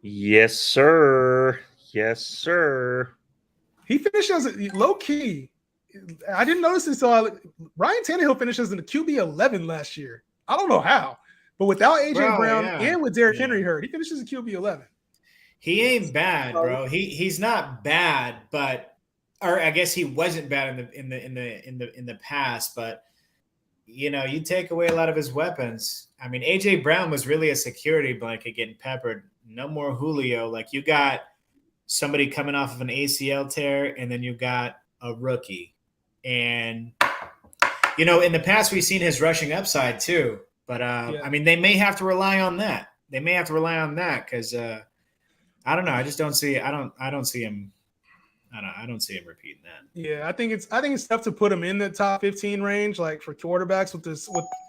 B: Yes, sir. Yes, sir.
A: He finished as low key. I didn't notice this until Ryan Tannehill finished as in the QB 11 last year. I don't know how, but without AJ Brown and with Derrick Henry hurt, he finishes a QB 11.
C: He ain't bad, bro. He's not bad, but or I guess he wasn't bad in the past, but you know, you take away a lot of his weapons. I mean, AJ Brown was really a security blanket getting peppered. No more Julio. Like, you got somebody coming off of an ACL tear, and then you got a rookie. And you know, in the past we've seen his rushing upside too. But I mean, they may have to rely on that. They may have to rely on that because I don't know. I just don't see. I don't see him. I don't see him repeating that.
A: Yeah, I think it's tough to put him in the top 15 range, like for quarterbacks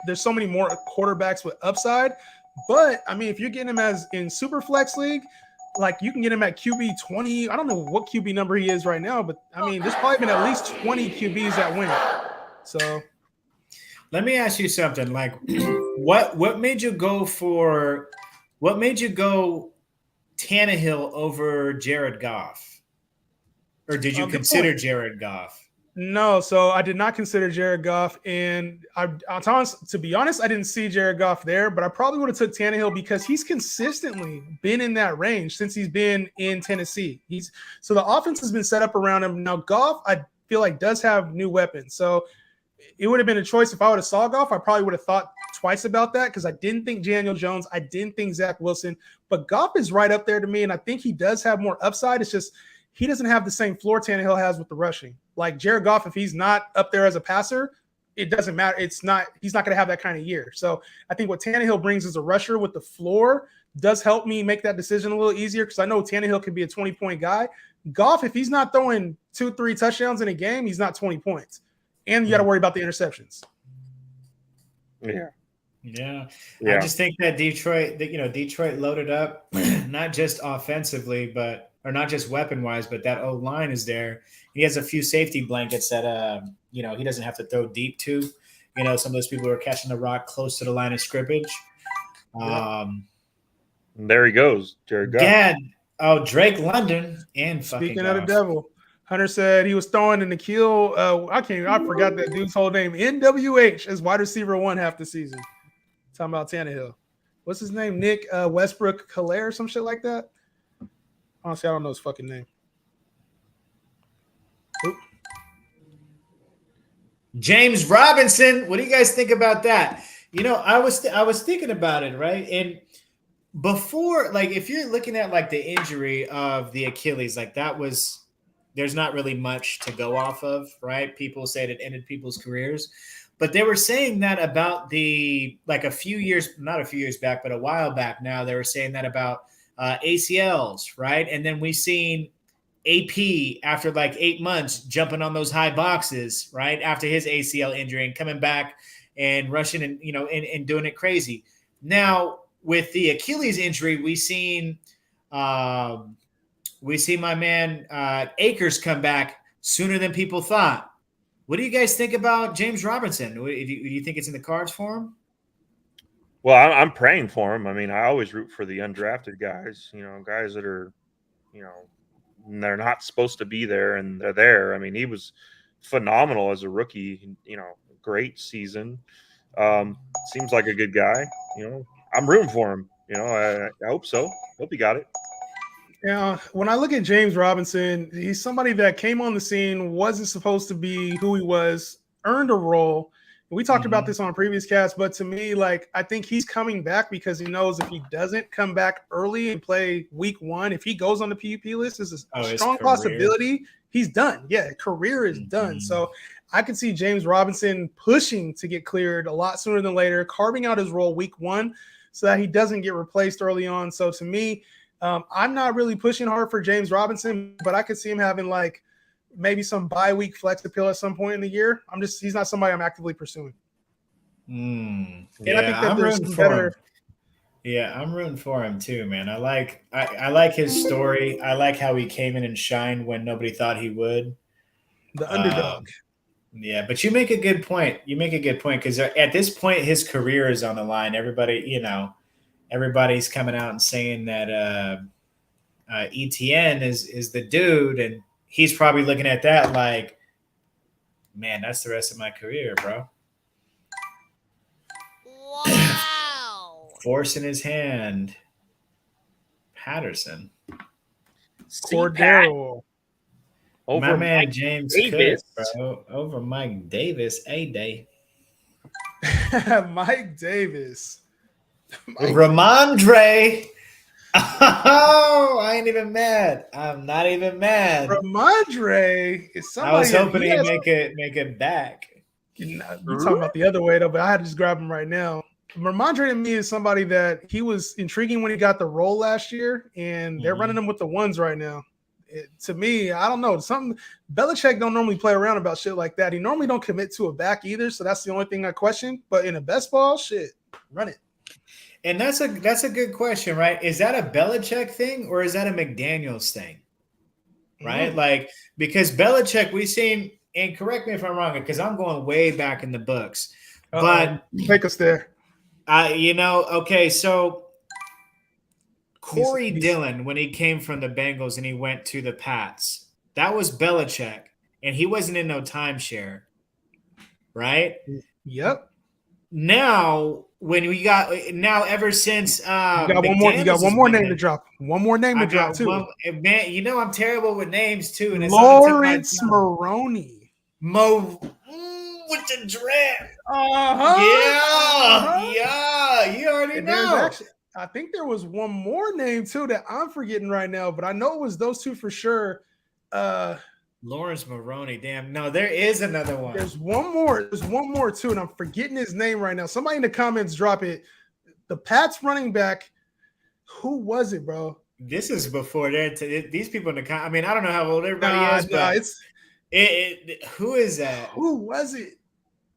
A: there's so many more quarterbacks with upside. But I mean, if you're getting him as in super flex league, like you can get him at QB 20. I don't know what QB number he is right now, but I mean, there's probably been at least 20 QBs that win. So
C: let me ask you something. Like, what made you go Tannehill over Jared Goff? Or did you consider Jared Goff?
A: No, so I did not consider Jared Goff. And to be honest, I didn't see Jared Goff there, but I probably would have took Tannehill because he's consistently been in that range since he's been in Tennessee. So the offense has been set up around him. Now, Goff, I feel like, does have new weapons. So it would have been a choice. If I would have saw Goff, I probably would have thought twice about that because I didn't think Daniel Jones. I didn't think Zach Wilson. But Goff is right up there to me, and I think he does have more upside. It's just he doesn't have the same floor Tannehill has with the rushing. Like Jared Goff, if he's not up there as a passer, it doesn't matter. He's not going to have that kind of year. So I think what Tannehill brings as a rusher with the floor does help me make that decision a little easier because I know Tannehill can be a 20-point guy. Goff, if he's not throwing 2-3 touchdowns in a game, he's not 20 points. And you got to worry about the interceptions.
C: Yeah. I just think that Detroit loaded up, not just offensively, or not just weapon-wise, but that O-line is there. He has a few safety blankets that, he doesn't have to throw deep to. You know, some of those people who are catching the rock close to the line of scrimmage.
B: There he goes, Jared Goff.
C: Gad, Drake London and fucking
A: Speaking
C: Goff.
A: of the devil, Hunter said he was throwing in the keel. I forgot that dude's whole name. NWH as wide receiver 1 half the season. Talking about Tannehill. What's his name? Nick Westbrook Hilaire or some shit like that? Honestly, I don't know his fucking name. Oop.
C: James Robinson. What do you guys think about that? You know, I was thinking about it, right? And before, like, if you're looking at like the injury of the Achilles, like there's not really much to go off of, right? People said it ended people's careers, but they were saying that about not a few years back, but a while back now, they were saying that about ACLs, right? And then we've seen AP after like 8 months jumping on those high boxes, right? After his ACL injury and coming back and rushing and, and doing it crazy. Now with the Achilles injury, we seen my man Akers come back sooner than people thought. What do you guys think about James Robinson? Do you think it's in the cards for him?
B: Well, I'm praying for him. I mean, I always root for the undrafted guys, guys that are, they're not supposed to be there and they're there. I mean, he was phenomenal as a rookie, great season. Seems like a good guy, I'm rooting for him. I hope so. Hope he got it.
A: Yeah, when I look at James Robinson, he's somebody that came on the scene, wasn't supposed to be who he was, earned a role. We talked about this on a previous cast, but to me, like, I think he's coming back because he knows if he doesn't come back early and play week 1, if he goes on the PUP list, there's a strong possibility he's done. Yeah, career is done. So I could see James Robinson pushing to get cleared a lot sooner than later, carving out his role week 1 so that he doesn't get replaced early on. So to me, I'm not really pushing hard for James Robinson, but I could see him having like maybe some bye week flex appeal at some point in the year. He's not somebody I'm actively pursuing.
C: And
A: I think that
C: I'm
A: there's
C: rooting
A: some
C: for
A: better.
C: him. Yeah, I'm rooting for him too, man. I like his story. I like how he came in and shined when nobody thought he would.
A: The underdog.
C: Yeah, but you make a good point. You make a good point because at this point, his career is on the line. Everybody's coming out and saying that ETN is the dude, and he's probably looking at that like, man, that's the rest of my career, bro.
D: Wow.
C: Forcing his hand. Patterson.
A: Cordero.
B: Over
C: My man
B: Mike
C: James
B: Davis.
C: Cook, bro. Over Mike Davis, A-Day.
A: Mike Davis.
C: Ramondre. Oh, I ain't even mad. I'm not even mad.
A: Ramondre is somebody.
C: I was hoping
A: he
C: he'd
A: has-
C: make it back.
A: You're talking about the other way though, but I had to just grab him right now. Ramondre to me is somebody that he was intriguing when he got the role last year, and they're running him with the ones right now. To me, I don't know. Something Belichick don't normally play around about shit like that. He normally don't commit to a back either, so that's the only thing I question. But in a best ball, shit, run it.
C: And that's a good question, right? Is that a Belichick thing or is that a McDaniels thing? Right? Like, because Belichick, we've seen, and correct me if I'm wrong, because I'm going way back in the books. But
A: take us there.
C: Okay, so Corey Dillon, when he came from the Bengals and he went to the Pats, that was Belichick, and he wasn't in no timeshare, right?
A: Yep.
C: Now, ever since
A: you got one more name to drop. One more name to drop too.
C: Man, I'm terrible with names too. And it's
A: Lawrence Maroney.
C: With the draft. Yeah, you already know.
A: I think there was one more name too that I'm forgetting right now, but I know it was those two for sure.
C: Lawrence Maroney. Damn, no, there is another one.
A: There's one more too, and I'm forgetting his name right now. Somebody in the comments drop it. The Pats running back. Who was it, bro?
C: This is before these people in the comments. I mean, I don't know how old everybody is, but who is that?
A: Who was it?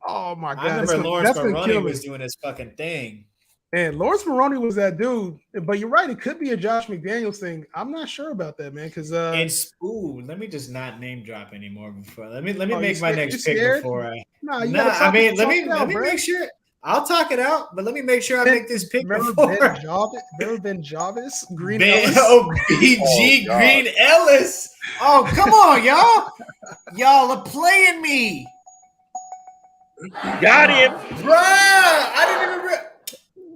A: Oh my god!
C: I remember Lawrence Maroney was doing his fucking thing.
A: And Lawrence Maroney was that dude, but you're right. It could be a Josh McDaniels thing. I'm not sure about that, man. Because
C: let me just not name drop anymore. Before let me make my next pick before I.
A: Let
C: me make sure. I'll talk it out, but let me make sure I make this pick before.
A: Ben Jarvis, Green
C: Ellis.
A: Oh,
C: Green Ellis. Oh, come on, y'all! Y'all are playing me.
B: Got him,
C: bruh. I didn't even.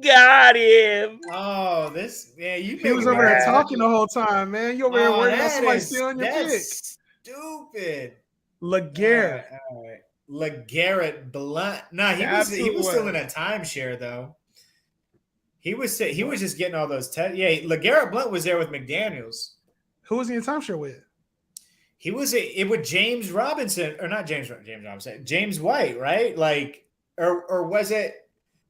B: Got him.
C: Oh,
A: he was over there talking the whole time, man. You over there worried about somebody stealing your pick.
C: Stupid.
A: LeGarrette.
C: All right. LeGarrette Blunt. Nah, he was still in a timeshare though. He was just getting all those tests. Yeah, LeGarrette Blunt was there with McDaniels.
A: Who was he in timeshare with?
C: He was with James Robinson, or not James Robinson, James White, right? Like, or was it?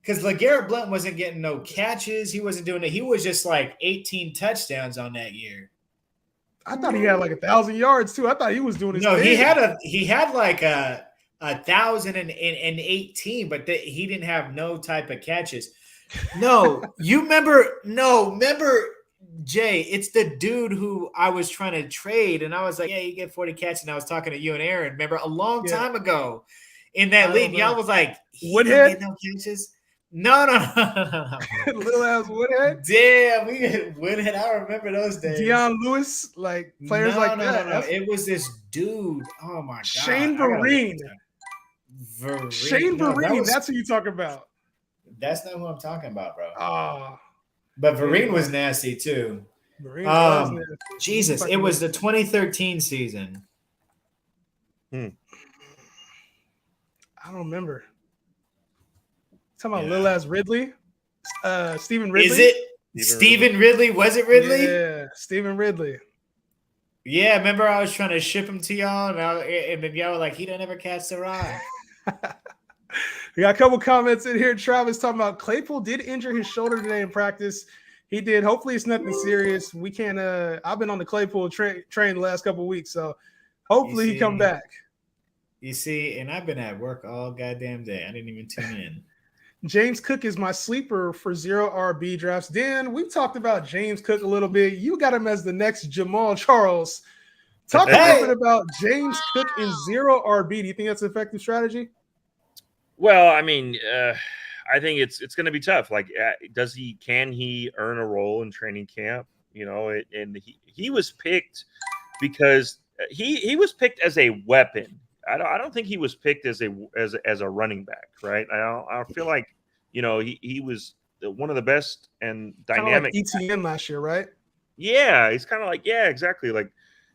C: Because LeGarrette Blunt wasn't getting no catches. He wasn't doing it. He was just like 18 touchdowns on that year.
A: I thought he had like 1,000 yards too. I thought he was doing his thing.
C: He had like a 1,018, but he didn't have no type of catches. No, remember Jay, it's the dude who I was trying to trade, and I was like, yeah, you get 40 catches, and I was talking to you and Aaron, remember, a long time ago in that league, y'all was like,
A: Woodhead?
C: No catches? No.
A: Little ass Woodhead?
C: Damn, we had Woodhead. I remember those days.
A: Deion Lewis, like players like that.
C: No. It was this dude. Oh my god.
A: Shane Vereen. Shane Vereen, that's who you talking about.
C: That's not who I'm talking about, bro.
A: Oh.
C: But Vereen was nasty too. Jesus, it was the 2013 season.
A: I don't remember. Talking about Lil Ass Ridley, Stephen Ridley.
C: Is it Stephen Ridley? Was it Ridley?
A: Yeah, Stephen Ridley.
C: Yeah, remember I was trying to ship him to y'all, and then y'all were like, he don't ever catch the ride.
A: We got a couple comments in here. Travis talking about Claypool did injure his shoulder today in practice. He did. Hopefully it's nothing serious. We can't. I've been on the Claypool train the last couple of weeks, so hopefully he come back.
C: You see, and I've been at work all goddamn day. I didn't even tune in.
A: James Cook is my sleeper for 0 RB drafts. Dan, we've talked about James Cook a little bit. You got him as the next Jamal Charles. Talk a little bit about James Cook in 0 RB. Do you think that's an effective strategy?
B: Well, I mean, I think it's going to be tough. Like, can he earn a role in training camp? You know, and he was picked because he was picked as a weapon. I don't think he was picked as a running back, right? I feel like, you know, he was one of the best and dynamic.
A: Kind of like ETN last year, right?
B: Yeah, he's kind of like, yeah, exactly, like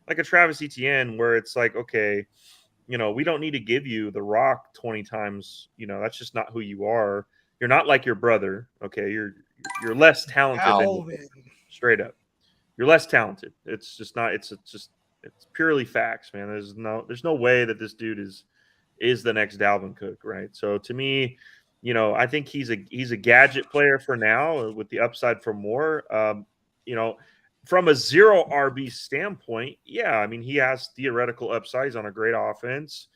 B: a Travis Etienne, where it's like, okay, you know, we don't need to give you the rock 20 times. You know, that's just not who you are. You're not like your brother. Okay, you're less talented than straight up. You're less talented. It's just not. It's purely facts, man. There's no way that this dude is the next Dalvin Cook, right? So to me, you know, I think he's a gadget player for now with the upside for more. You know, from a 0 RB standpoint, yeah, I mean, he has theoretical upsides on a great offense.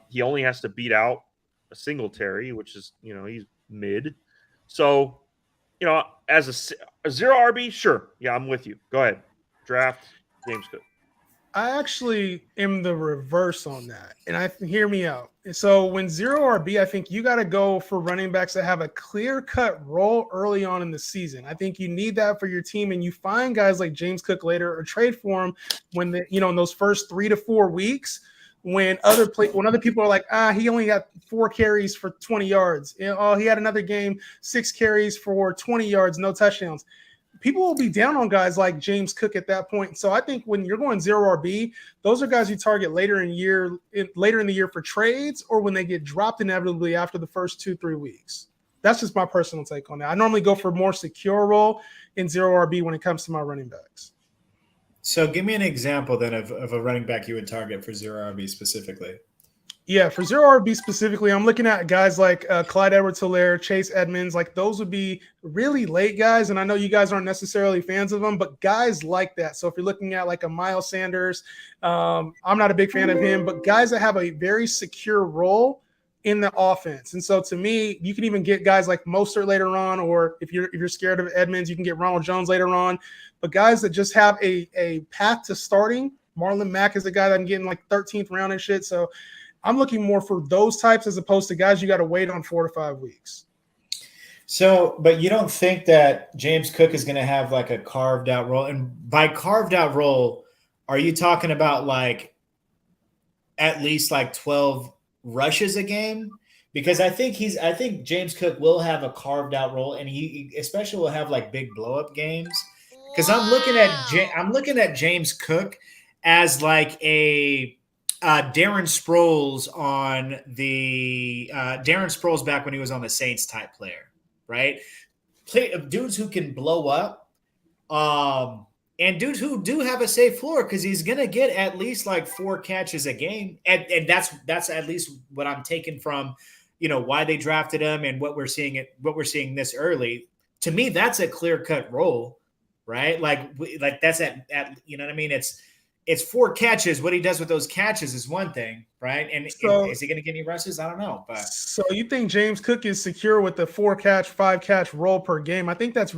B: He only has to beat out a Singletary, which is, you know, he's mid. So, you know, as a 0 RB, sure. Yeah, I'm with you. Go ahead. Draft James Cook.
A: I actually am the reverse on that. And hear me out. So when 0 RB, I think you got to go for running backs that have a clear-cut role early on in the season. I think you need that for your team, and you find guys like James Cook later or trade for him when in those first 3 to 4 weeks when other people are like, he only got 4 carries for 20 yards. He had another game, 6 carries for 20 yards, no touchdowns. People will be down on guys like James Cook at that point. So I think when you're going 0 RB, those are guys you target later in the year for trades, or when they get dropped inevitably after the first 2-3 weeks. That's just my personal take on that. I normally go for more secure role in 0 RB when it comes to my running backs.
C: So give me an example then of a running back you would target for 0 RB specifically.
A: Yeah, for 0 RB specifically, I'm looking at guys like Clyde Edwards-Helaire, Chase Edmonds. Like, those would be really late guys, and I know you guys aren't necessarily fans of them, but guys like that. So if you're looking at like a Miles Sanders, I'm not a big fan of him, but guys that have a very secure role in the offense. And so to me, you can even get guys like Mostert later on, or if you're scared of Edmonds, you can get Ronald Jones later on. But guys that just have a path to starting. Marlon Mack is a guy that I'm getting like 13th round and shit. So I'm looking more for those types as opposed to guys you got to wait on 4 to 5 weeks.
C: So, but you don't think that James Cook is going to have like a carved out role? And by carved out role, are you talking about like at least like 12 rushes a game? Because I think James Cook will have a carved out role, and he especially will have like big blow up games. Because I'm looking at James Cook as like a Darren Sproles on the Darren Sproles back when he was on the Saints type player, right? Dudes who can blow up, and dudes who do have a safe floor, because he's gonna get at least like 4 catches a game, and that's at least what I'm taking from, you know, why they drafted him and what we're seeing this early. To me, that's a clear cut role, right? Like that's at you know what I mean? It's 4 catches. What he does with those catches is one thing, right? And is he going to get any rushes? I don't know. But
A: so you think James Cook is secure with the 4-catch, 5-catch role per game? I think that's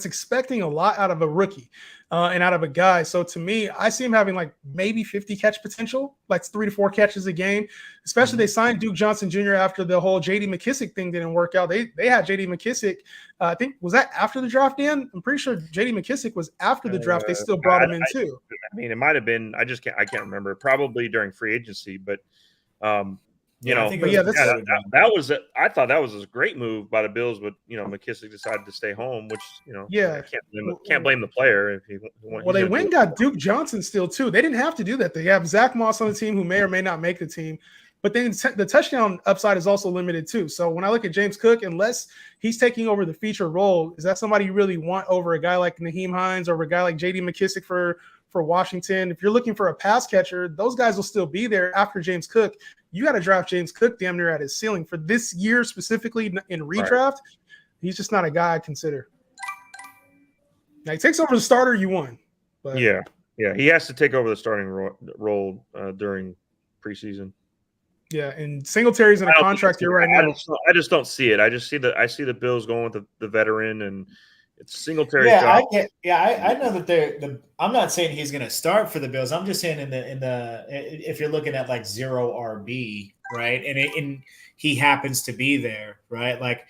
A: expecting a lot out of a rookie and out of a guy. So to me, I see him having like maybe 50 catch potential, like 3 to 4 catches a game. Especially they signed Duke Johnson Jr. after the whole J.D. McKissick thing didn't work out. They had J.D. McKissick. I think, was that after the draft, Dan? I'm pretty sure J.D. McKissick was after the draft. They still brought him in too.
B: I mean, it might have been. I can't remember. Probably during free agency, but you know, that was. I thought that was a great move by the Bills, but you know, McKissick decided to stay home, which, you know, I can't blame the player if he.
A: Well, they went and got Duke Johnson still too. They didn't have to do that. They have Zach Moss on the team, who may or may not make the team. But then the touchdown upside is also limited too. So when I look at James Cook, unless he's taking over the feature role, is that somebody you really want over a guy like Naheem Hines or a guy like J.D. McKissick for Washington? If you're looking for a pass catcher, those guys will still be there after James Cook. You got to draft James Cook damn near at his ceiling. For this year specifically in redraft, right, he's just not a guy I'd consider. Now, he takes over the starter, you won. But
B: yeah, he has to take over the starting role during preseason.
A: Yeah, and Singletary's in a contract year right now.
B: I just don't see it. I see the Bills going with the veteran, and it's Singletary's
C: Yeah,
B: job.
C: I know that I'm not saying he's going to start for the Bills. I'm just saying if you're looking at like 0 RB, right, and he happens to be there, right? Like,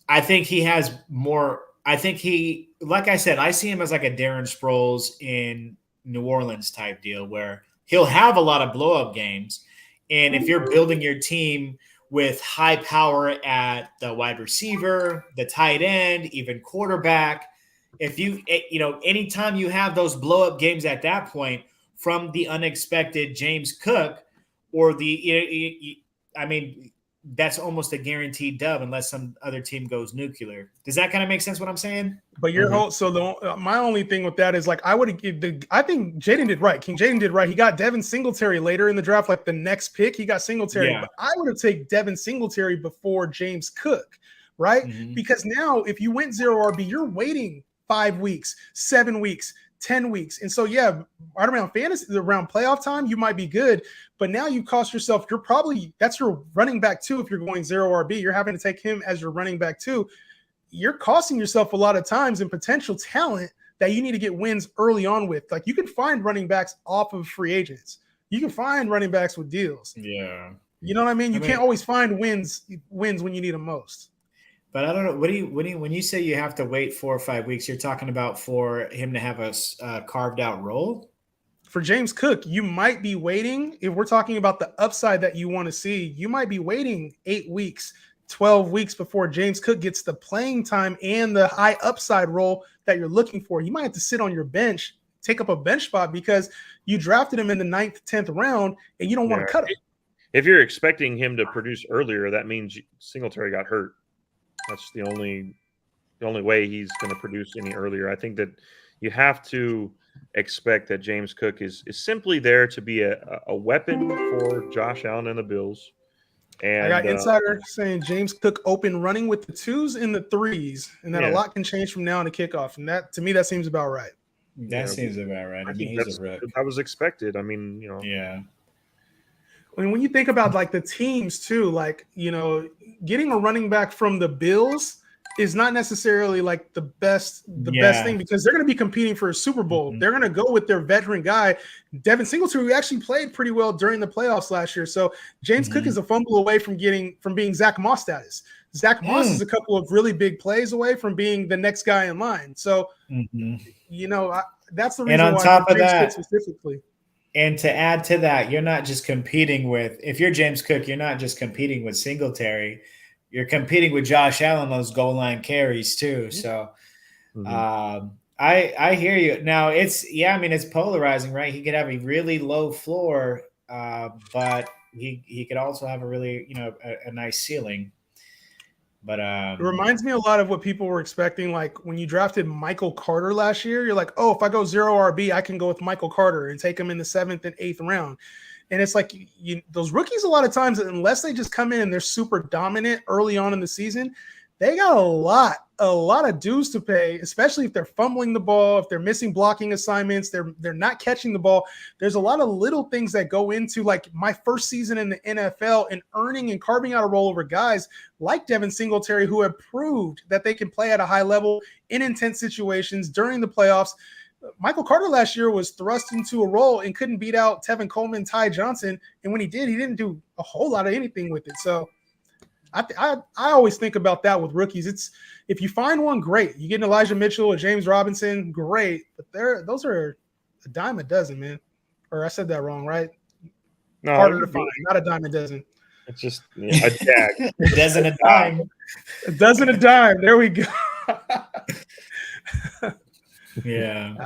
C: I think he has more. I think like I said, I see him as like a Darren Sproles in New Orleans type deal where he'll have a lot of blow up games, and if you're building your team with high power at the wide receiver, the tight end, even quarterback. If anytime you have those blow up games at that point from the unexpected James Cook or that's almost a guaranteed dub unless some other team goes nuclear. Does that kind of make sense what I'm saying?
A: But my only thing with that is like I think Jaden did right. King Jaden did right. He got Devin Singletary later in the draft, like the next pick. He got Singletary, but I would have taken Devin Singletary before James Cook, right?
C: Mm-hmm.
A: Because now if you went 0 RB, you're waiting 5 weeks, 7 weeks, 10 weeks. And so, yeah, right around playoff time, you might be good. But now you cost yourself, that's your running back too. If you're going 0 RB, you're having to take him as your running back too. You're costing yourself a lot of times and potential talent that you need to get wins early on with. Like, you can find running backs off of free agents. You can find running backs with deals.
C: Yeah.
A: You know what I mean? You can't always find wins when you need them most.
C: But I don't know. When you say you have to wait 4 or 5 weeks, you're talking about for him to have a carved out role?
A: For James Cook, you might be waiting. If we're talking about the upside that you want to see, you might be waiting 8 weeks, 12 weeks before James Cook gets the playing time and the high upside role that you're looking for. You might have to sit on your bench, take up a bench spot because you drafted him in the 9th, 10th round and you don't want to cut him.
B: If you're expecting him to produce earlier, that means Singletary got hurt. That's the only way he's going to produce any earlier. I think that you have to expect that James Cook is simply there to be a weapon for Josh Allen and the Bills. And
A: I got insider saying James Cook open running with the 2s and the 3s, and that a lot can change from now on to kickoff. And that, to me, that seems about right.
C: That seems about right. I mean, he's a rook.
B: That was expected. I mean,
C: Yeah.
A: I mean, when you think about like the teams too, like, getting a running back from the Bills is not necessarily like the best thing because they're going to be competing for a Super Bowl. Mm-hmm. They're going to go with their veteran guy, Devin Singletary, who actually played pretty well during the playoffs last year. So James Cook is a fumble away from being Zach Moss status. Zach Moss is a couple of really big plays away from being the next guy in line. So, that's the reason
C: and on
A: why
C: top of
A: James
C: that,
A: Cook specifically.
C: And to add to that, you're not just competing with – if you're James Cook, you're not just competing with Singletary. You're competing with Josh Allen, those goal line carries too. So I hear you. Now, it's polarizing, right? He could have a really low floor, but he could also have a really, a nice ceiling. But
A: it reminds me a lot of what people were expecting. Like when you drafted Michael Carter last year, you're like, oh, if I go 0 RB, I can go with Michael Carter and take him in the 7th and 8th round. And it's like those rookies, a lot of times, unless they just come in and they're super dominant early on in the season, they got a lot of dues to pay, especially if they're fumbling the ball, if they're missing blocking assignments, they're not catching the ball. There's a lot of little things that go into like my first season in the NFL and earning and carving out a role over guys like Devin Singletary, who have proved that they can play at a high level in intense situations during the playoffs. Michael Carter last year was thrust into a role and couldn't beat out Tevin Coleman, Ty Johnson. And when he did, he didn't do a whole lot of anything with it. So I always think about that with rookies. It's if you find one, great. You get an Elijah Mitchell or James Robinson, great. But those are a dime a dozen, man. Or I said that wrong, right?
B: No,
A: harder to find, not a dime a dozen.
B: It's just a jag.
C: A dozen a dime.
A: A dozen a dime. There we go.
C: Yeah.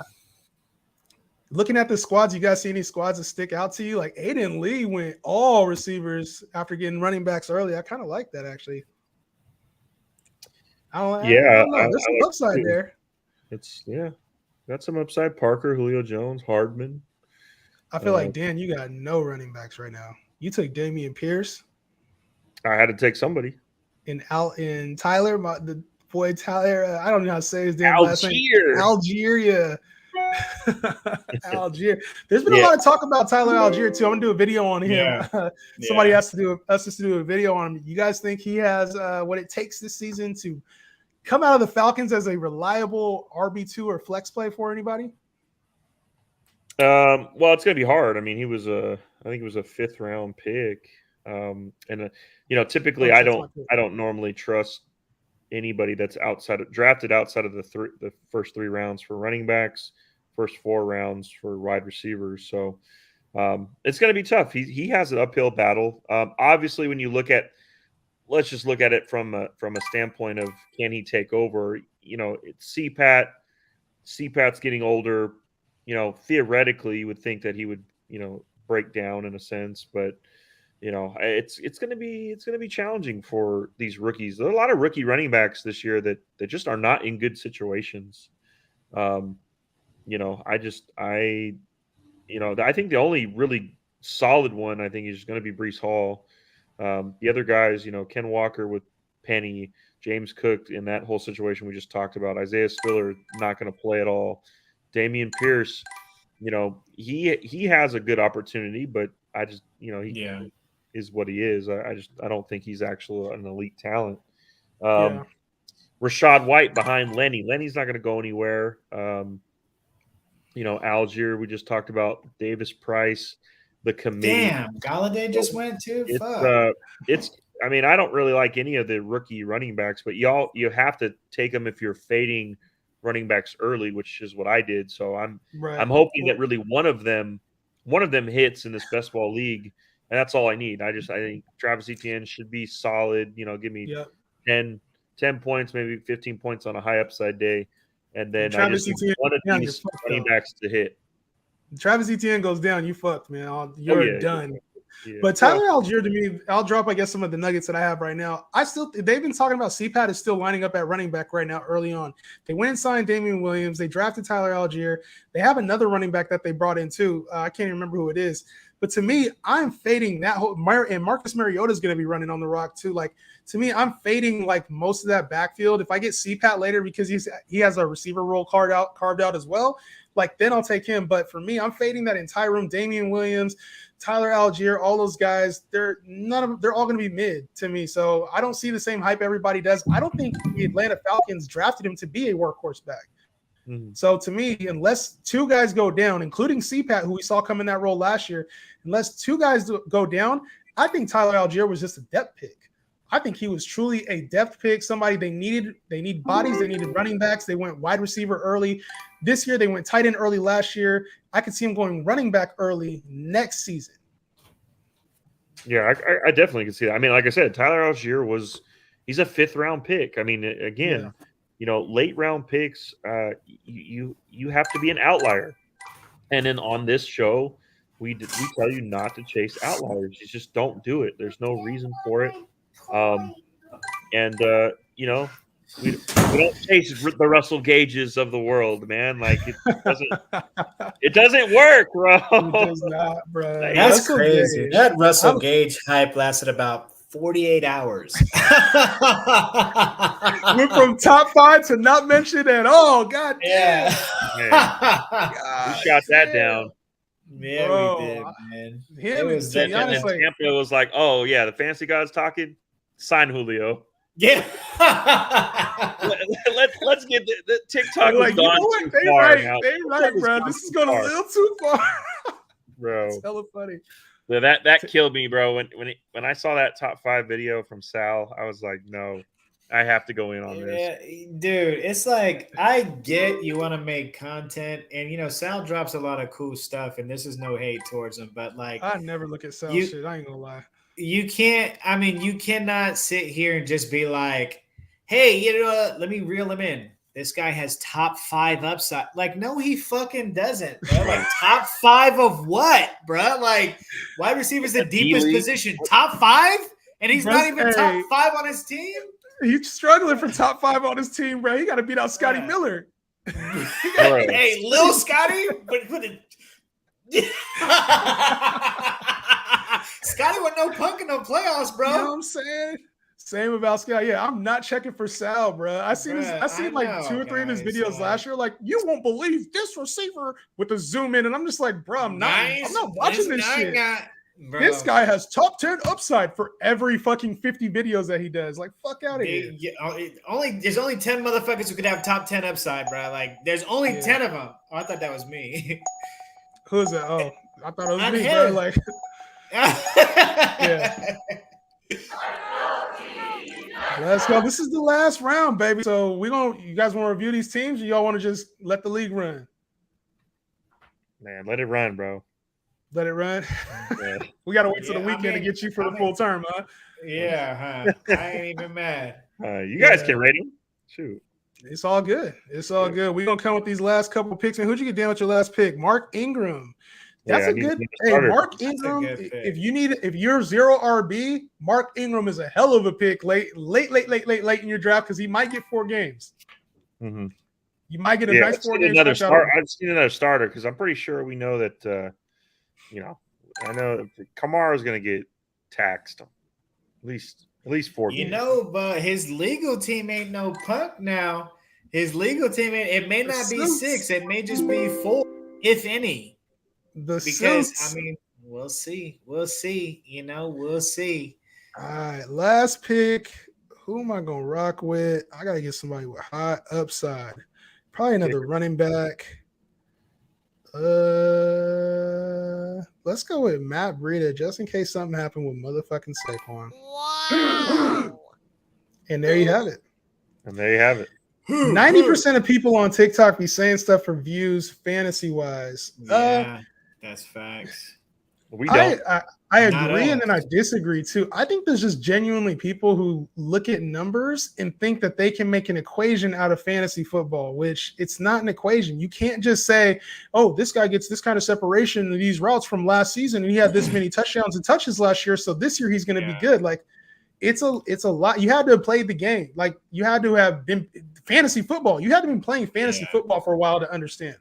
A: Looking at the squads, you guys see any squads that stick out to you? Like Aiden Lee went all receivers after getting running backs early. I kind of like that, actually. I don't know. There's some upside there.
B: Got some upside. Parker, Julio Jones, Hardman.
A: I feel like, Dan, you got no running backs right now. You took Damian Pierce.
B: I had to take somebody.
A: And Tyler, the boy Tyler. I don't know how to say his damn last name. Algier. Algier. There's been a lot of talk about Tyler Algier too. I'm gonna do a video on him.
C: Yeah.
A: Somebody has to do us to do a video on him. You guys think he has what it takes this season to come out of the Falcons as a reliable RB2 or flex play for anybody?
B: Well, it's gonna be hard. I mean, he was I think it was a 5th round pick. Typically I don't normally trust anybody that's drafted outside of the first 3 rounds for running backs, first 4 rounds for wide receivers. So it's going to be tough. He has an uphill battle. Obviously, when you let's just look at it from a standpoint of can he take over? It's CPAT's getting older. Theoretically, you would think that he would break down in a sense, but it's going to be challenging for these rookies. There are a lot of rookie running backs this year that just are not in good situations. I think the only really solid one I think is going to be Breece Hall. The other guys, Ken Walker with Penny, James Cook in that whole situation we just talked about. Isaiah Spiller not going to play at all. Dameon Pierce, he has a good opportunity, but I just he is what he is. I don't think he's actually an elite talent. Rashad White behind Lenny. Lenny's not going to go anywhere. Algier, we just talked about. Davis Price, the committee.
C: Damn, Galladay just went too.
B: I don't really like any of the rookie running backs, but you have to take them if you're fading running backs early, which is what I did. So I'm hoping that really one of them hits in this best ball league, and that's all I need. I think Travis Etienne should be solid. Give me 10 points, maybe 15 points on a high upside day. And then I just need one of these running backs to hit.
A: Travis Etienne goes down, you fucked, man. You're done.
B: Yeah.
A: But Tyler Algier, to me, I'll drop, I guess, some of the nuggets that I have right now. They've been talking about CPAT is still lining up at running back right now early on. They went and signed Damian Williams. They drafted Tyler Algier. They have another running back that they brought in too. I can't even remember who it is. But to me, I'm fading that whole and Marcus Mariota is going to be running on the rock too. Like, to me, I'm fading like most of that backfield. If I get CPAT later because he has a receiver role carved out as well, like then I'll take him. But for me, I'm fading that entire room. Damian Williams, Tyler Algier, all those guys, they're all going to be mid to me. So I don't see the same hype everybody does. I don't think the Atlanta Falcons drafted him to be a workhorse back. Mm-hmm. So to me, unless 2 guys go down, including CPAT, who we saw come in that role last year, unless 2 guys go down, I think Tyler Algier was just a depth pick. I think he was truly a depth pick, somebody they need bodies, they needed running backs. They went wide receiver early. This year, they went tight end early last year. I could see him going running back early next season.
B: Yeah, I definitely can see that. I mean, like I said, Tyler Algier he's a 5th round pick. I mean, again, late round picks, you have to be an outlier. And then on this show, we tell you not to chase outliers. You just don't do it. There's no reason for it. We don't chase the Russell Gages of the world, man. Like it doesn't work, bro.
A: It does not, bro.
C: That's crazy. That Russell Gage hype lasted about 48 hours.
A: Went from top 5 to not mentioned at all. God damn.
B: We shot that down.
C: Yeah, bro, we did, man.
B: It was and Tampa was like, oh yeah, the fantasy guys talking. Sign Julio.
C: Yeah.
B: let's get the TikTok was gone too
A: they
B: far.
A: They right, bro. This is going a little too far.
B: Bro.
A: It's hella funny.
B: Yeah, that killed me, bro. When I saw that top 5 video from Sal, I was like, no, I have to go in on this.
C: Dude, it's like I get you want to make content, and Sal drops a lot of cool stuff, and this is no hate towards him, but like
A: I never look at Sal shit. I ain't gonna lie.
C: You cannot sit here and just be like, hey, let me reel him in. This guy has top 5 upside. Like, no, he fucking doesn't, bro. Like, top 5 of what, bro? Like, wide receiver is the deepest position. Top 5? And he's not even top 5 on his team?
A: He's struggling for top 5 on his team, bro. He got to beat out Scotty Miller.
C: Hey, Lil Scotty? Scotty with no punk in no playoffs, bro.
A: You know what I'm saying? Same about Scal. Yeah, I'm not checking for Sal, bro. I seen like 2 or 3 of his videos last year. Like, you won't believe this receiver with a zoom in, and I'm just like, bro, I'm not watching this shit. This guy has top 10 upside for every fucking 50 videos that he does. Like, fuck out of here.
C: There's only 10 motherfuckers who could have top 10 upside, bro. Like, there's only 10 of them. Oh, I thought that was me.
A: Who's that? Oh, I thought it was
C: Not
A: me,
C: him.
A: bro. Like, yeah. Let's go. This is the last round, baby. So you guys want to review these teams, or y'all want to just let the league run?
B: Man, let it run, bro.
A: Let it run.
B: Yeah.
A: We gotta wait till the weekend to get you for the full term, huh?
C: Yeah, huh? I ain't even mad.
B: You guys can rate him. Shoot.
A: It's all good. It's all good. We're gonna come with these last couple picks. And who'd you get down with your last pick? Mark Ingram. That's a good. Hey, Mark Ingram. If you're 0 RB, Mark Ingram is a hell of a pick late in your draft because he might get 4 games.
B: Mm-hmm.
A: You might get a nice 4 games.
B: I've seen another starter because I'm pretty sure we know that. I know Kamara is going to get taxed at least 4 games.
C: But his legal team ain't no punk now. His legal team, it may not be 6. It may just be 4, if any. We'll see. We'll see. We'll see.
A: All right, last pick. Who am I going to rock with? I got to get somebody with high upside. Probably another running back. Let's go with Matt Breida just in case something happened with motherfucking Saquon.
D: Wow.
A: And there you have it. 90% of people on TikTok be saying stuff for views, fantasy wise.
C: Yeah, that's facts.
B: We don't.
A: I agree, and then I disagree too. I think there's just genuinely people who look at numbers and think that they can make an equation out of fantasy football, which it's not an equation. You can't just say, oh, this guy gets this kind of separation in these routes from last season, and he had this many touchdowns and touches last year, so this year he's going to be good. Like, it's a lot. You had to have played the game. Like, you had to have been fantasy football. You had to have been playing fantasy football for a while to understand.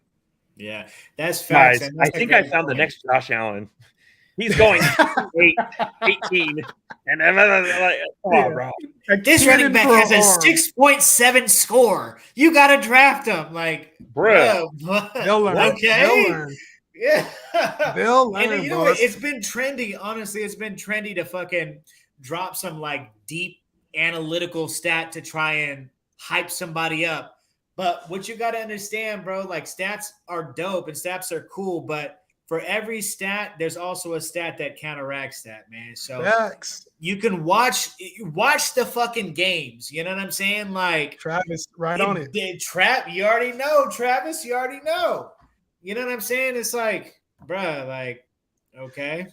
C: Yeah, that's facts.
B: Guys, I think I found the next Josh Allen. He's going 18. And I'm like, come on, bro.
C: This running back has a 6.7 score. You got to draft him. Like,
B: bro.
A: They'll learn.
C: Okay.
A: They'll learn.
C: Yeah.
A: They'll learn.
C: And what? It's been trendy. Honestly, it's been trendy to fucking drop some like deep analytical stat to try and hype somebody up. But what you got to understand, bro, like stats are dope and stats are cool, but for every stat, there's also a stat that counteracts that, man. So you can watch the fucking games. You know what I'm saying? Like
A: Travis, on it.
C: You already know, Travis. You already know. You know what I'm saying? It's like, bruh, like, okay.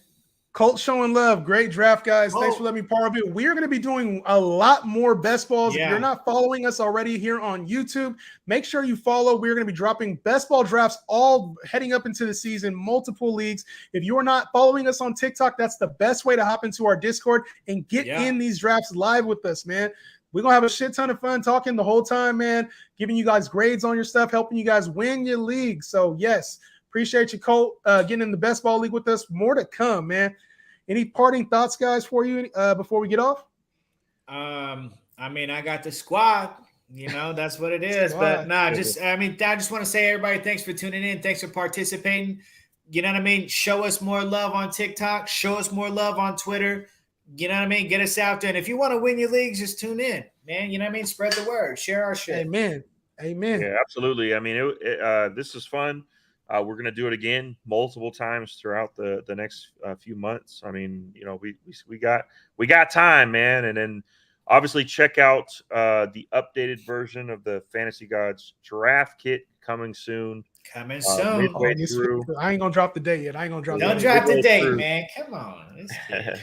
A: Colt showing love. Great draft, guys. Thanks for letting me part of it. We're going to be doing a lot more best balls. If you're not following us already here on YouTube, make sure you follow. We're going to be dropping best ball drafts all heading up into the season, multiple leagues. If you are not following us on TikTok, that's the best way to hop into our Discord and get in these drafts live with us, man. We're going to have a shit ton of fun talking the whole time, man, giving you guys grades on your stuff, helping you guys win your league. So, yes. Appreciate you, Colt, getting in the best ball league with us. More to come, man. Any parting thoughts, guys, for you before we get off?
C: I mean, I got the squad. That's what it is. But I just want to say, everybody, thanks for tuning in. Thanks for participating. You know what I mean? Show us more love on TikTok. Show us more love on Twitter. You know what I mean? Get us out there. And if you want to win your leagues, just tune in, man. You know what I mean? Spread the word. Share our shit.
A: Amen.
B: Yeah, absolutely. I mean, this is fun. We're going to do it again multiple times throughout the next few months. I mean, we got time, man. And then obviously check out the updated version of the Fantasy Gawds draft kit coming soon. Midway through.
A: I ain't going to drop the date yet.
C: Don't drop the date, man. Come on.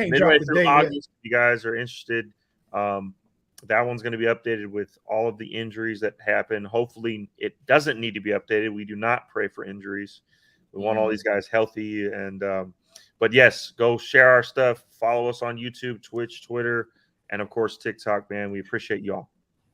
B: Midway through August, if you guys are interested. That one's going to be updated with all of the injuries that happen. Hopefully, it doesn't need to be updated. We do not pray for injuries. We want all these guys healthy. But yes, go share our stuff. Follow us on YouTube, Twitch, Twitter, and of course TikTok. Man, we appreciate y'all.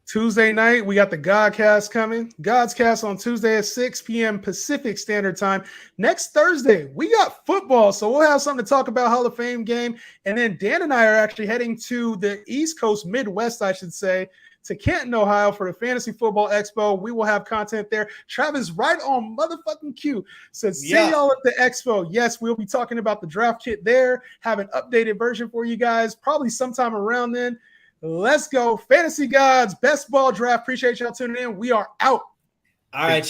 A: Tuesday night, we got the Godcast coming. Godscast on Tuesday at 6 p.m. Pacific Standard Time. Next Thursday, we got football, so we'll have something to talk about, Hall of Fame game. And then Dan and I are actually heading to the East Coast, Midwest, I should say, to Canton, Ohio for the Fantasy Football Expo. We will have content there. Travis, right on motherfucking cue, said, see y'all at the Expo. Yes, we'll be talking about the draft kit there, have an updated version for you guys, probably sometime around then. Let's go. Fantasy Gods, best ball draft. Appreciate y'all tuning in. We are out.
C: All right, y'all.